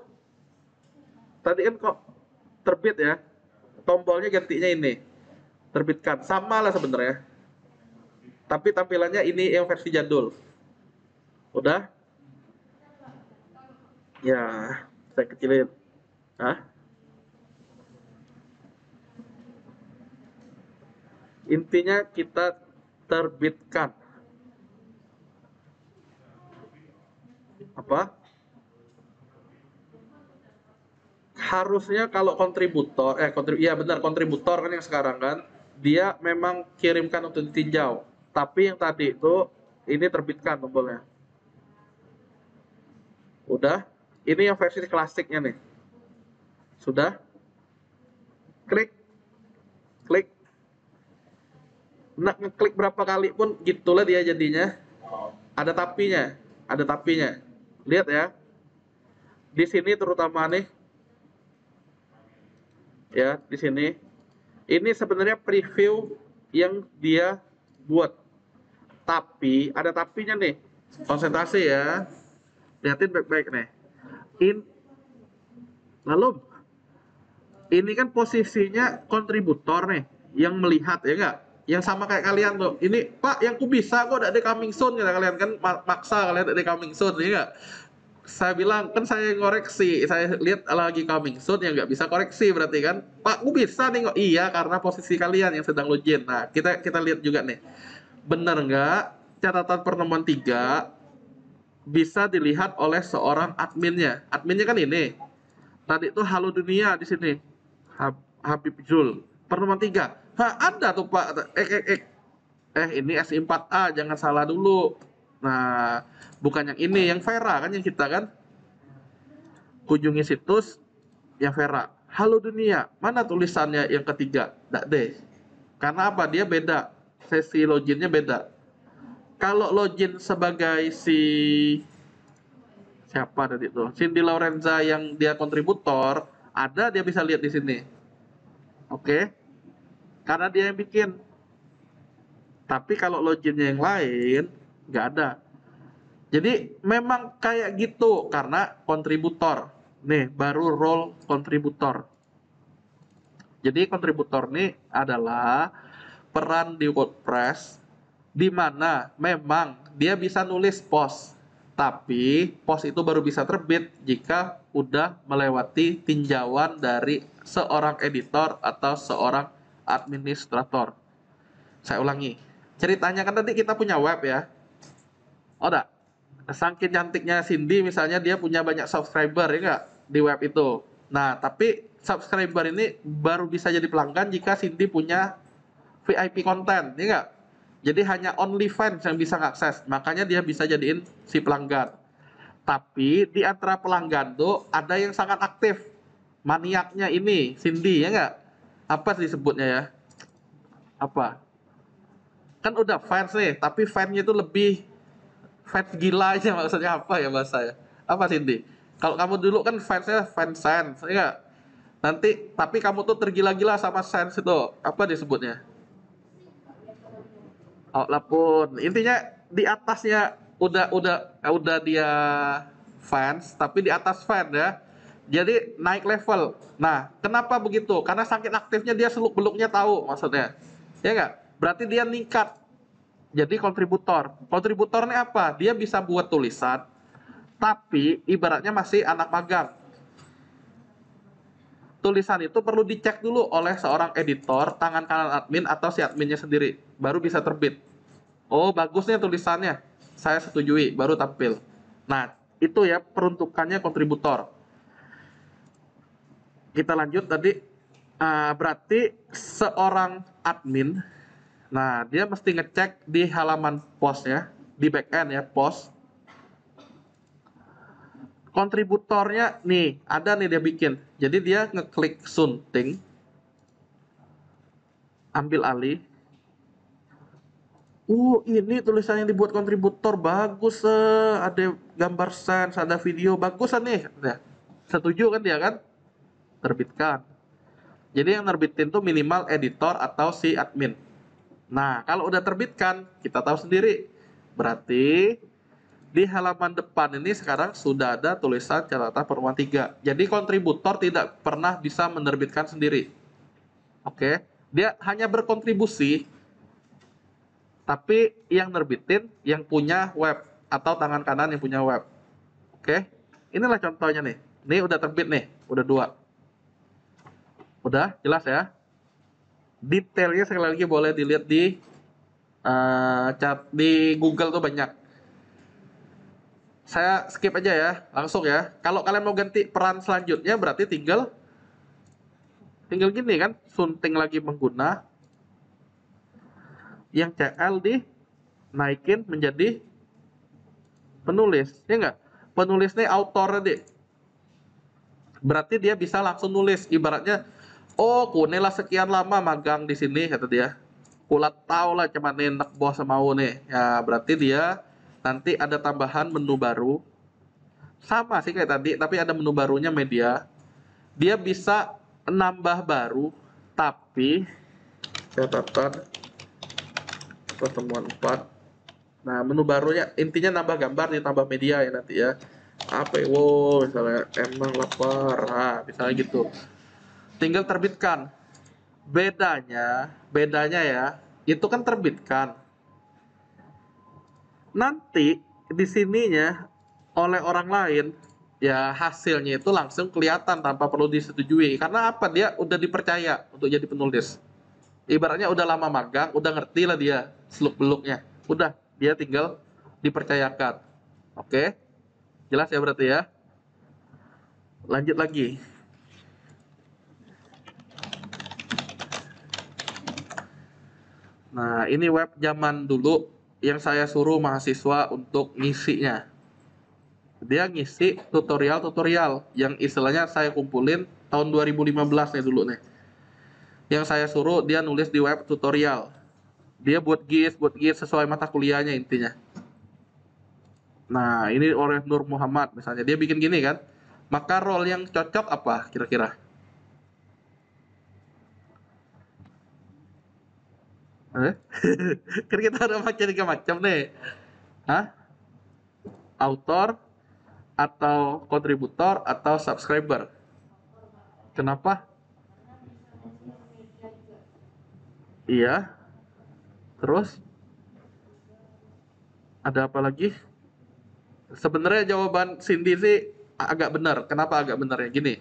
tadi kan kok terbit ya. Tombolnya gantinya ini. Terbitkan. Sama lah sebenarnya. Tapi tampilannya ini yang versi jadul. Udah? Ya, saya kecilin. Hah? Intinya kita terbitkan. Apa? Harusnya kalau kontributor, iya benar kontributor kan yang sekarang kan, dia memang kirimkan untuk ditinjau. Tapi yang tadi itu ini terbitkan tombolnya. Udah? Ini yang versi klasiknya nih. Sudah? Klik. Klik. Nah, ngeklik berapa kali pun gitulah dia jadinya. Ada tapinya. Ada tapinya. Lihat ya. Di sini terutama nih. Ya, di sini. Ini sebenarnya preview yang dia buat. Tapi ada tapinya nih. Konsentrasi ya. Lihatin baik-baik nih. Lalu ini kan posisinya kontributor nih yang melihat ya enggak? Yang sama kayak kalian tuh. Ini Pak, yang ku bisa kok ada coming soon kata kalian kan maksa kalian ada coming soon ya enggak? Saya bilang kan saya ngoreksi, saya lihat lagi coming soon yang nggak bisa koreksi berarti kan Pak, ku bisa nih kok. Iya, karena posisi kalian yang sedang login. Nah, kita lihat juga nih. Benar nggak catatan pertemuan 3 bisa dilihat oleh seorang adminnya. Adminnya kan ini. Tadi itu Halo Dunia di sini. Habib Zul. Pertemuan 3. Ada tuh Pak. Ini SI4A, jangan salah dulu. Nah, bukan yang ini, yang Vera kan yang kita kan. Kunjungi situs yang Vera. Halo Dunia. Mana tulisannya yang ketiga? Nggak deh. Karena apa? Dia beda. Sesi loginnya beda. Kalau login sebagai siapa tadi itu? Cindy Lorenza yang dia kontributor, ada dia bisa lihat di sini. Oke. Karena dia yang bikin. Tapi kalau loginnya yang lain nggak ada. Jadi memang kayak gitu karena kontributor. Nih, baru role kontributor. Jadi kontributor ini adalah peran di WordPress di mana memang dia bisa nulis post, tapi post itu baru bisa terbit jika udah melewati tinjauan dari seorang editor atau seorang administrator. Saya ulangi, ceritanya kan tadi kita punya web ya. Oh enggak, saking cantiknya Cindy misalnya dia punya banyak subscriber ya enggak di web itu. Nah, tapi subscriber ini baru bisa jadi pelanggan jika Cindy punya VIP konten, ya enggak? Jadi hanya OnlyFans yang bisa ngakses, makanya dia bisa jadiin si pelanggan. Tapi di antara pelanggan tuh ada yang sangat aktif, maniaknya ini Cindy ya enggak? Apa disebutnya ya? Apa? Kan udah fans nih, tapi fansnya itu lebih fans gila aja maksudnya apa ya bahasa ya? Apa Cindy? Kalau kamu dulu kan fansnya fans sense, ya enggak? Nanti tapi kamu tuh tergila-gila sama sense itu, apa disebutnya? Outlook pun. Intinya di atasnya udah dia fans, tapi di atas fan ya. Jadi naik level. Nah, kenapa begitu? Karena saking aktifnya dia seluk-beluknya tahu maksudnya. Ya enggak? Berarti dia ningkat. Jadi kontributor. Kontributornya apa? Dia bisa buat tulisan, tapi ibaratnya masih anak magang. Tulisan itu perlu dicek dulu oleh seorang editor, tangan kanan admin atau si adminnya sendiri, baru bisa terbit. Oh, bagusnya tulisannya. Saya setujui, baru tampil. Nah, itu ya peruntukannya kontributor. Kita lanjut tadi. Berarti seorang admin, nah dia mesti ngecek di halaman postnya, di backend ya, post. Kontributornya nih, ada nih dia bikin. Jadi dia ngeklik sunting, ambil alih. Ini tulisan yang dibuat kontributor bagus, ada gambar sense, ada video bagusan nih. Nah, setuju kan dia kan? Terbitkan. Jadi yang nerbitin tuh minimal editor atau si admin. Nah, kalau udah terbitkan, kita tahu sendiri. Berarti di halaman depan ini sekarang sudah ada tulisan catatan pertemuan 3. Jadi kontributor tidak pernah bisa menerbitkan sendiri. Oke, dia hanya berkontribusi, tapi yang nerbitin yang punya web atau tangan kanan yang punya web. Oke, inilah contohnya nih. Ini udah terbit nih, udah 2. Udah jelas ya? Detailnya sekali lagi boleh dilihat di chat di Google tuh banyak. Saya skip aja ya, langsung ya. Kalau kalian mau ganti peran selanjutnya berarti tinggal gini kan, sunting lagi pengguna, yang CL dinaikin menjadi penulis, ya enggak? Penulis nih autor deh. Berarti dia bisa langsung nulis, ibaratnya, oh kunelah sekian lama magang di sini kata dia. Kulat tahu lah cuman enak bos mau nih. Ya berarti dia nanti ada tambahan menu baru. Sama sih kayak tadi, tapi ada menu barunya media. Dia bisa nambah baru, tapi catatan pertemuan 4. Nah, menu barunya intinya nambah gambar ditambah media ya nanti ya. Apa ya? Wow, misalnya emang lapar. Nah, misalnya gitu. Tinggal terbitkan. Bedanya ya, itu kan terbitkan. Nanti di sininya oleh orang lain ya hasilnya itu langsung kelihatan tanpa perlu disetujui. Karena apa? Dia udah dipercaya untuk jadi penulis. Ibaratnya udah lama magang, udah ngerti lah dia seluk-beluknya. Udah, dia tinggal dipercayakan. Oke? Jelas ya berarti ya? Lanjut lagi. Nah, ini web zaman dulu yang saya suruh mahasiswa untuk ngisinya. Dia ngisi tutorial-tutorial yang istilahnya saya kumpulin tahun 2015 nih dulu nih. Yang saya suruh dia nulis di web tutorial. Dia buat GIS sesuai mata kuliahnya intinya. Nah, ini oleh Nur Muhammad misalnya. Dia bikin gini kan. Maka role yang cocok apa kira-kira? Kan kita ada macam-macam nih. Hah? Autor atau kontributor atau subscriber? Kenapa? Iya. Terus ada apa lagi? Sebenarnya jawaban Cindy sih agak benar. Kenapa agak benar ya? Gini,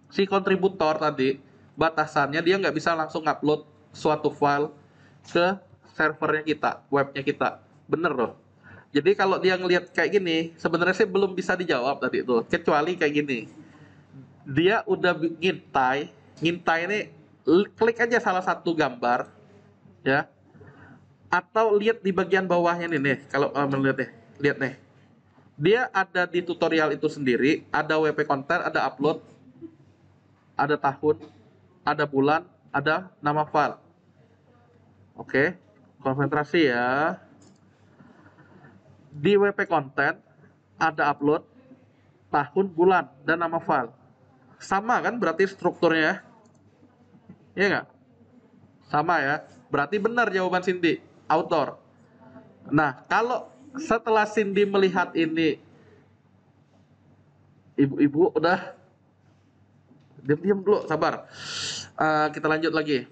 si kontributor tadi batasannya dia nggak bisa langsung upload suatu file ke servernya kita, webnya kita. Bener loh. Jadi kalau dia ngelihat kayak gini, sebenarnya sih belum bisa dijawab tadi itu. Kecuali kayak gini. Dia udah ngintai ini klik aja salah satu gambar ya. Atau lihat di bagian bawahnya nih, kalau melihat nih, lihat nih. Dia ada di tutorial itu sendiri, ada WP konten, ada upload, ada tahun, ada bulan, ada nama file. Oke, konsentrasi ya. Di WP konten ada upload, tahun, bulan, dan nama file. Sama kan berarti strukturnya? Iya nggak? Sama ya. Berarti benar jawaban Cindy. author. Nah, kalau setelah Cindy melihat ini, ibu-ibu udah diam-diam dulu, sabar. Kita lanjut lagi.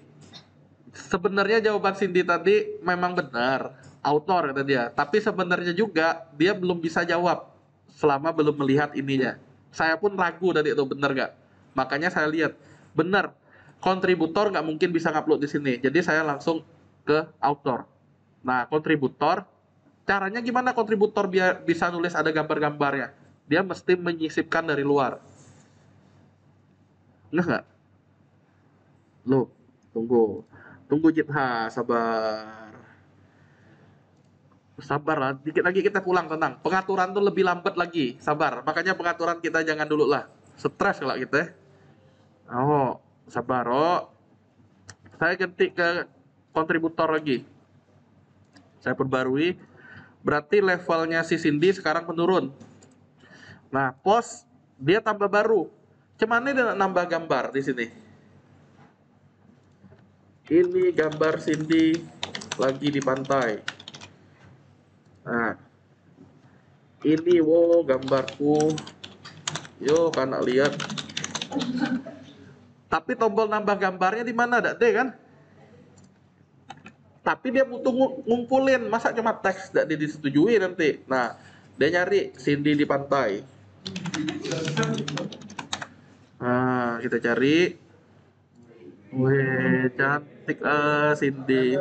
Sebenarnya jawaban Cindy tadi memang benar, author kata dia. Tapi sebenarnya juga dia belum bisa jawab selama belum melihat ininya. Saya pun ragu tadi itu benar nggak. Makanya saya lihat benar, kontributor nggak mungkin bisa ngupload di sini. Jadi saya langsung ke author. Nah, kontributor, caranya gimana kontributor biar bisa nulis ada gambar-gambarnya? Dia mesti menyisipkan dari luar. Nggak? Loh, tunggu. Tunggu Jitha, sabar. Sabar lah, dikit lagi kita pulang, tenang. Pengaturan tuh lebih lambat lagi, sabar. Makanya pengaturan kita jangan dulu lah. Stres kalau kita. Oh, sabar. Oh, saya ganti ke kontributor lagi. Saya perbarui. Berarti levelnya si Cindy sekarang menurun. Nah, post dia tambah baru. Cuman ini dia nambah gambar di sini. Ini gambar Cindy lagi di pantai. Nah, ini wo gambarku. Yo, kanak lihat. Tapi tombol nambah gambarnya di mana, dak deh kan? Tapi dia butuh ngumpulin, masa cuma teks tidak disetujui nanti. Nah, dia nyari Cindy di pantai. Nah, kita cari. Wih, cantik Cindy.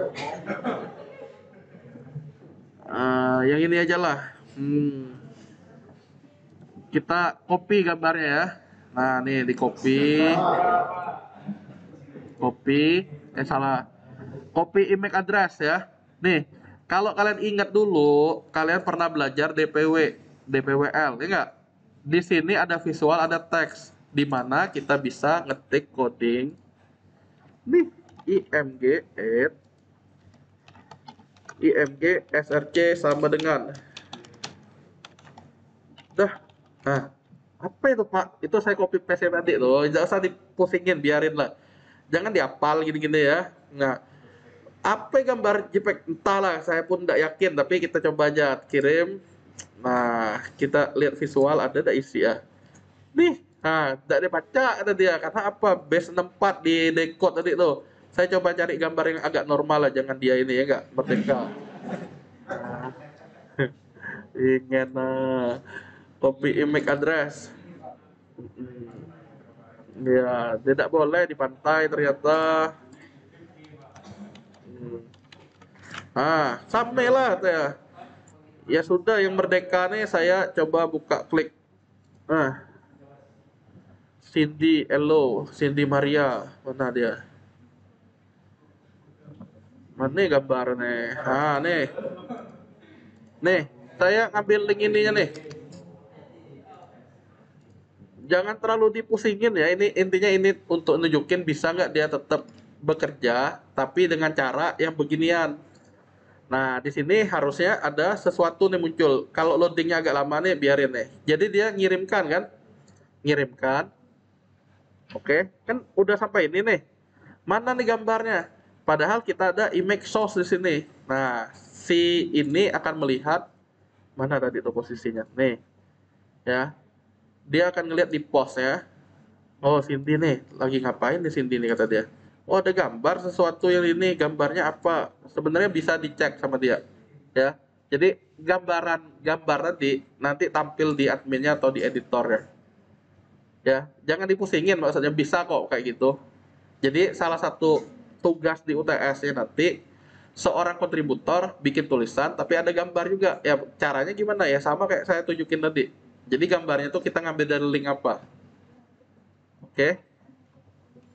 Yang ini aja lah. Kita copy gambarnya ya. Nah, nih di copy. Salah. Copy email address ya. Nih, kalau kalian ingat dulu, kalian pernah belajar DPW, DPWL, ya enggak? Di sini ada visual, ada teks, di mana kita bisa ngetik coding. Nih, IMG SRC sama dengan. Dah. Nah, apa itu Pak? Itu saya copy paste tadi loh. Jangan usah dipusingin, biarin lah. Jangan dihafal gini-gini ya. Nah, apa gambar JPEG entahlah, saya pun tidak yakin, tapi kita coba aja kirim. Nah, kita lihat visual ada tidak isi ya. Nih, tidak dibaca kata dia. Karena apa? Base 64 di decode tadi tuh. Saya coba cari gambar yang agak normal lah, jangan dia ini ya enggak merdeka. Ingin copy image address. Ya, tidak boleh di pantai ternyata. Sampailah ya. Ya sudah, yang merdeka nih saya coba buka klik. Cindy Elo, Cindy Maria, mana dia? Mana gambarnya? Nih. Nih, saya ngambil link ininya nih. Jangan terlalu dipusingin ya. Ini intinya ini untuk nunjukin bisa nggak dia tetap bekerja, tapi dengan cara yang beginian. Nah, di sini harusnya ada sesuatu nih muncul. Kalau loadingnya agak lama nih, biarin nih. Jadi dia ngirimkan kan? Ngirimkan. Oke, kan udah sampai ini nih. Mana nih gambarnya? Padahal kita ada image source di sini. Nah, si ini akan melihat mana tadi tuh posisinya. Nih, ya. Dia akan ngelihat di post ya. Oh, Cindy nih, lagi ngapain nih Cindy nih kata dia. Oh, ada gambar sesuatu yang ini, gambarnya apa? Sebenarnya bisa dicek sama dia. Ya. Jadi gambar tadi nanti tampil di adminnya atau di editornya. Ya, jangan dipusingin, maksudnya bisa kok kayak gitu. Jadi salah satu tugas di UTS ya nanti seorang kontributor bikin tulisan tapi ada gambar juga. Ya caranya gimana ya, sama kayak saya tunjukin tadi. Jadi gambarnya tuh kita ngambil dari link apa. Oke.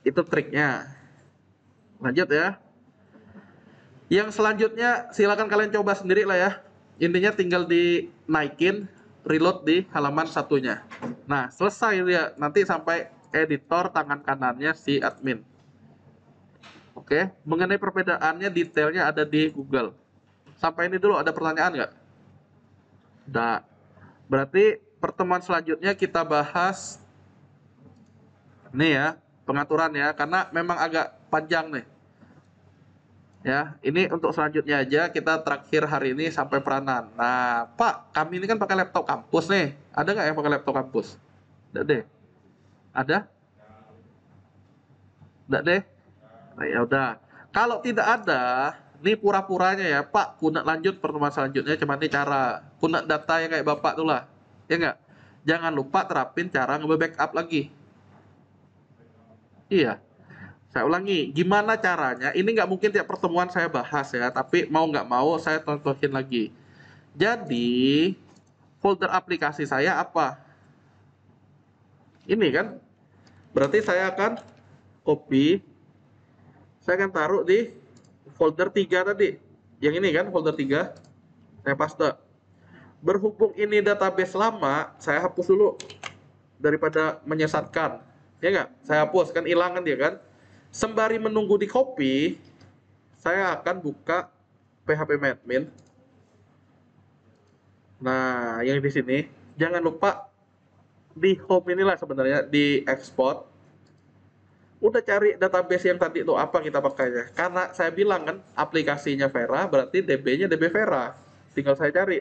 Itu triknya. Lanjut ya. Yang selanjutnya silakan kalian coba sendiri lah ya. Intinya tinggal dinaikin reload di halaman satunya. Nah, selesai dia nanti sampai editor tangan kanannya si admin. Oke, mengenai perbedaannya detailnya ada di Google. Sampai ini dulu ada pertanyaan nggak? Nggak. Berarti pertemuan selanjutnya kita bahas nih ya, pengaturan ya, karena memang agak panjang nih. Ya, ini untuk selanjutnya aja kita terakhir hari ini sampai peranan. Nah, Pak, kami ini kan pakai laptop kampus nih. Ada nggak yang pakai laptop kampus? Nggak deh. Ada? Nggak deh. Nah, ya udah. Kalau tidak ada, nih pura-puranya ya, Pak, kunak lanjut pertemuan selanjutnya cuman nih cara. Kunak data yang kayak Bapak tuh lah. Ya nggak? Jangan lupa terapin cara nge-backup lagi. Iya. Saya ulangi, gimana caranya? Ini nggak mungkin tiap pertemuan saya bahas ya, tapi mau nggak mau saya contohin lagi. Jadi, folder aplikasi saya apa? Ini kan, berarti saya akan copy, saya akan taruh di folder 3 tadi. Yang ini kan, folder 3, saya paste. Berhubung ini database lama, saya hapus dulu daripada menyesatkan. Ya nggak? Saya hapus, kan hilangan dia kan. Sembari menunggu di copy, saya akan buka php-admin. Nah, yang di sini jangan lupa di home inilah sebenarnya di export. Udah cari database yang tadi itu apa kita pakainya. Karena saya bilang kan aplikasinya Vera berarti DB-nya DB Vera. Tinggal saya cari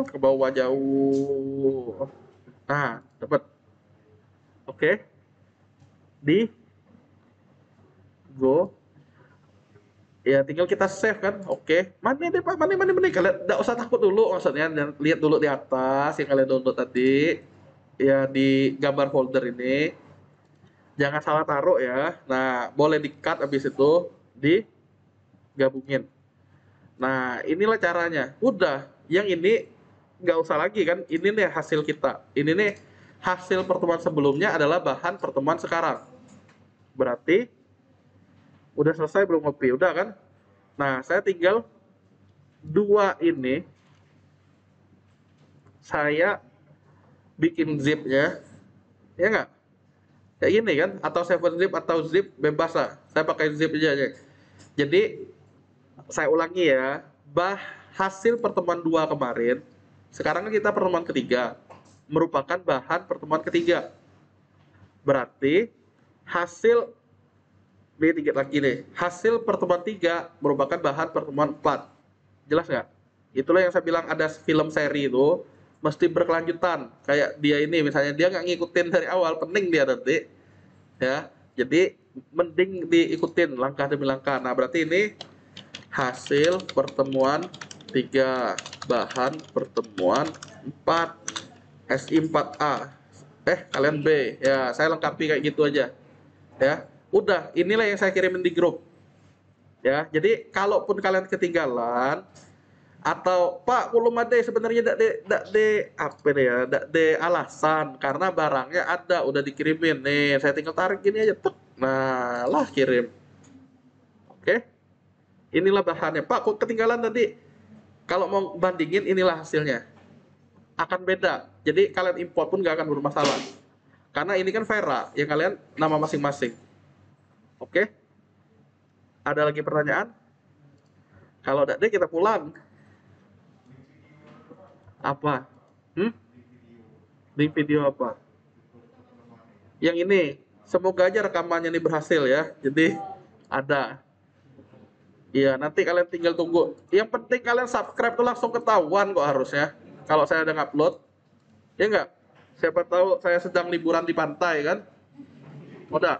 ke bawah jauh. Nah, dapat. Oke. Di go. Ya tinggal kita save kan. Oke. Mana deh Pak? Mana. Kalian enggak usah takut dulu maksudnya. Dan lihat dulu di atas yang kalian download tadi. Ya di gambar folder ini. Jangan salah taruh ya. Nah, boleh di-cut habis itu digabungin. Nah, inilah caranya. Udah, yang ini nggak usah lagi kan. Ini nih hasil kita. Ini nih hasil pertemuan sebelumnya adalah bahan pertemuan sekarang. Berarti udah selesai belum ngopi? Udah kan? Nah, saya tinggal dua ini saya bikin zipnya, ya nggak? Kayak gini kan? Atau 7-zip atau zip bebas lah. Saya pakai zip aja. Jadi saya ulangi ya, hasil pertemuan dua kemarin, sekarang kan kita pertemuan ketiga, merupakan bahan pertemuan ketiga. Berarti hasil ini dikit lagi nih, hasil pertemuan tiga merupakan bahan pertemuan 4. Jelas nggak? Itulah yang saya bilang ada film seri itu mesti berkelanjutan. Kayak dia ini misalnya dia nggak ngikutin dari awal, pening dia nanti. Ya, jadi mending diikutin langkah demi langkah. Nah berarti ini hasil pertemuan 3, bahan pertemuan 4, SI4A. Kalian B. Ya, saya lengkapi kayak gitu aja. Ya. Udah, inilah yang saya kirimin di grup. Ya, jadi kalaupun kalian ketinggalan atau Pak belum ada sebenarnya dak de apa nih ya, dak de alasan karena barangnya ada udah dikirimin nih, saya tinggal tarik gini aja, tek. Nah, lah kirim. Oke. Inilah bahannya. Pak, kok ketinggalan tadi? Kalau mau bandingin inilah hasilnya. Akan beda. Jadi kalian import pun nggak akan bermasalah. Karena ini kan Vera, yang kalian nama masing-masing. Oke? Ada lagi pertanyaan? Kalau tidak deh kita pulang. Apa? Hmm? Link video apa? Yang ini. Semoga aja rekamannya ini berhasil ya. Jadi ada. Iya, nanti kalian tinggal tunggu. Yang penting kalian subscribe tuh langsung ketahuan kok harusnya. Kalau saya ada ngupload, ya enggak? Siapa tahu saya sedang liburan di pantai kan? Udah.